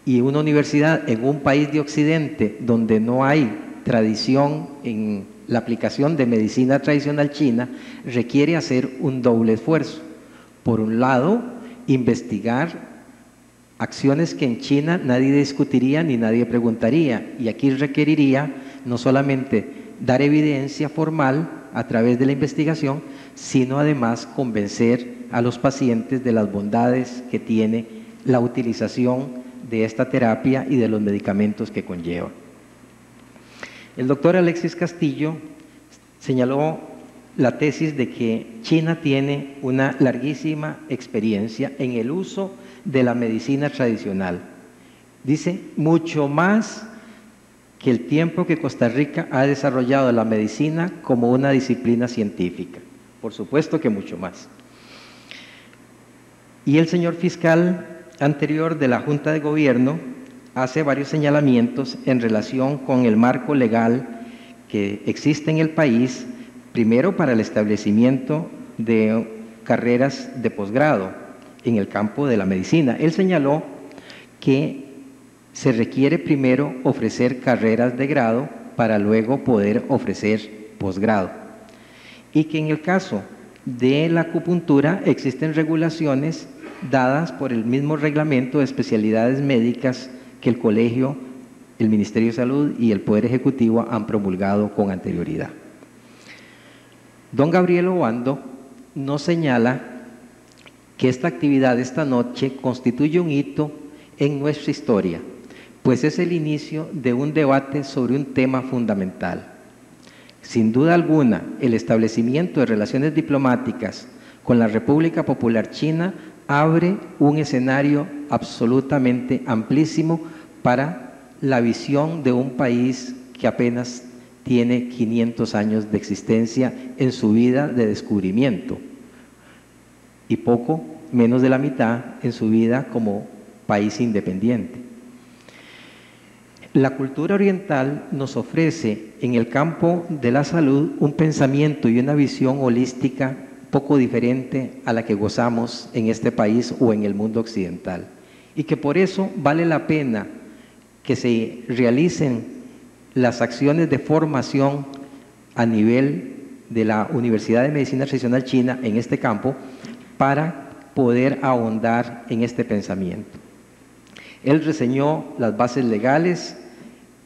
en un país de Occidente donde no hay tradición en la aplicación de medicina tradicional china, requiere hacer un doble esfuerzo. Por un lado, investigar acciones que en China nadie discutiría ni nadie preguntaría, y aquí requeriría no solamente dar evidencia formal a través de la investigación, sino además convencer a los pacientes de las bondades que tiene la utilización de esta terapia y de los medicamentos que conlleva. El doctor Alexis Castillo señaló la tesis de que China tiene una larguísima experiencia en el uso de la medicina tradicional. Dice, mucho más que el tiempo que Costa Rica ha desarrollado la medicina como una disciplina científica. Por supuesto que mucho más. Y el señor fiscal anterior de la Junta de Gobierno hace varios señalamientos en relación con el marco legal que existe en el país, primero para el establecimiento de carreras de posgrado en el campo de la medicina. Él señaló que se requiere primero ofrecer carreras de grado para luego poder ofrecer posgrado. Y que en el caso de la acupuntura existen regulaciones dadas por el mismo reglamento de especialidades médicas que el Colegio, el Ministerio de Salud y el Poder Ejecutivo han promulgado con anterioridad. Don Gabriel Obando nos señala que esta actividad de esta noche constituye un hito en nuestra historia, pues es el inicio de un debate sobre un tema fundamental. Sin duda alguna, el establecimiento de relaciones diplomáticas con la República Popular China abre un escenario absolutamente amplísimo para la visión de un país que apenas tiene 500 años de existencia en su vida de descubrimiento y poco menos de la mitad en su vida como país independiente. La cultura oriental nos ofrece en el campo de la salud un pensamiento y una visión holística poco diferente a la que gozamos en este país o en el mundo occidental, y que por eso vale la pena que se realicen las acciones de formación a nivel de la Universidad de Medicina Tradicional China en este campo para poder ahondar en este pensamiento. Él reseñó las bases legales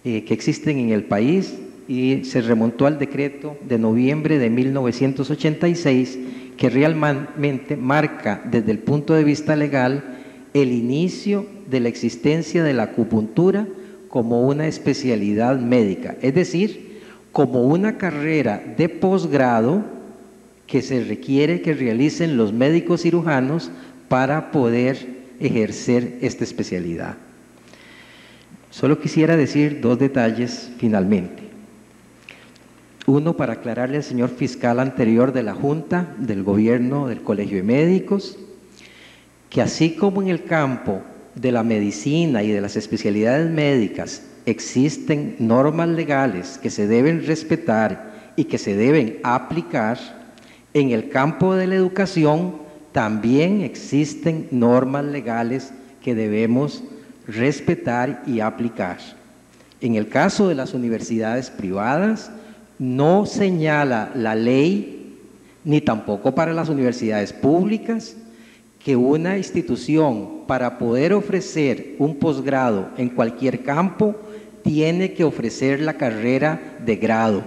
que existen en el país y se remontó al decreto de noviembre de 1986 que realmente marca desde el punto de vista legal el inicio de la existencia de la acupuntura como una especialidad médica, es decir, como una carrera de posgrado que se requiere que realicen los médicos cirujanos para poder ejercer esta especialidad. Solo quisiera decir dos detalles finalmente. Uno, para aclararle al señor fiscal anterior de la Junta, del Gobierno, del Colegio de Médicos, que así como en el campo de la medicina y de las especialidades médicas existen normas legales que se deben respetar y que se deben aplicar, en el campo de la educación también existen normas legales que debemos respetar y aplicar. En el caso de las universidades privadas, no señala la ley, ni tampoco para las universidades públicas, que una institución para poder ofrecer un posgrado en cualquier campo tiene que ofrecer la carrera de grado.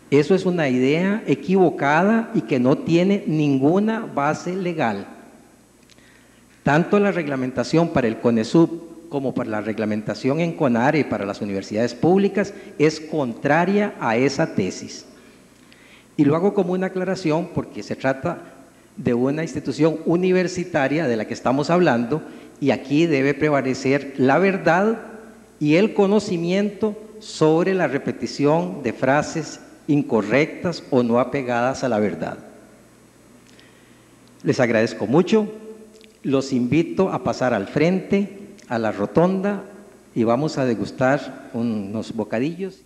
Eso es una idea equivocada y que no tiene ninguna base legal. Tanto la reglamentación para el CONESUB como para la reglamentación en CONARE para las universidades públicas es contraria a esa tesis. Y lo hago como una aclaración porque se trata de una institución universitaria de la que estamos hablando y aquí debe prevalecer la verdad y el conocimiento sobre la repetición de frases incorrectas o no apegadas a la verdad. Les agradezco mucho, los invito a pasar al frente, a la rotonda, y vamos a degustar unos bocadillos.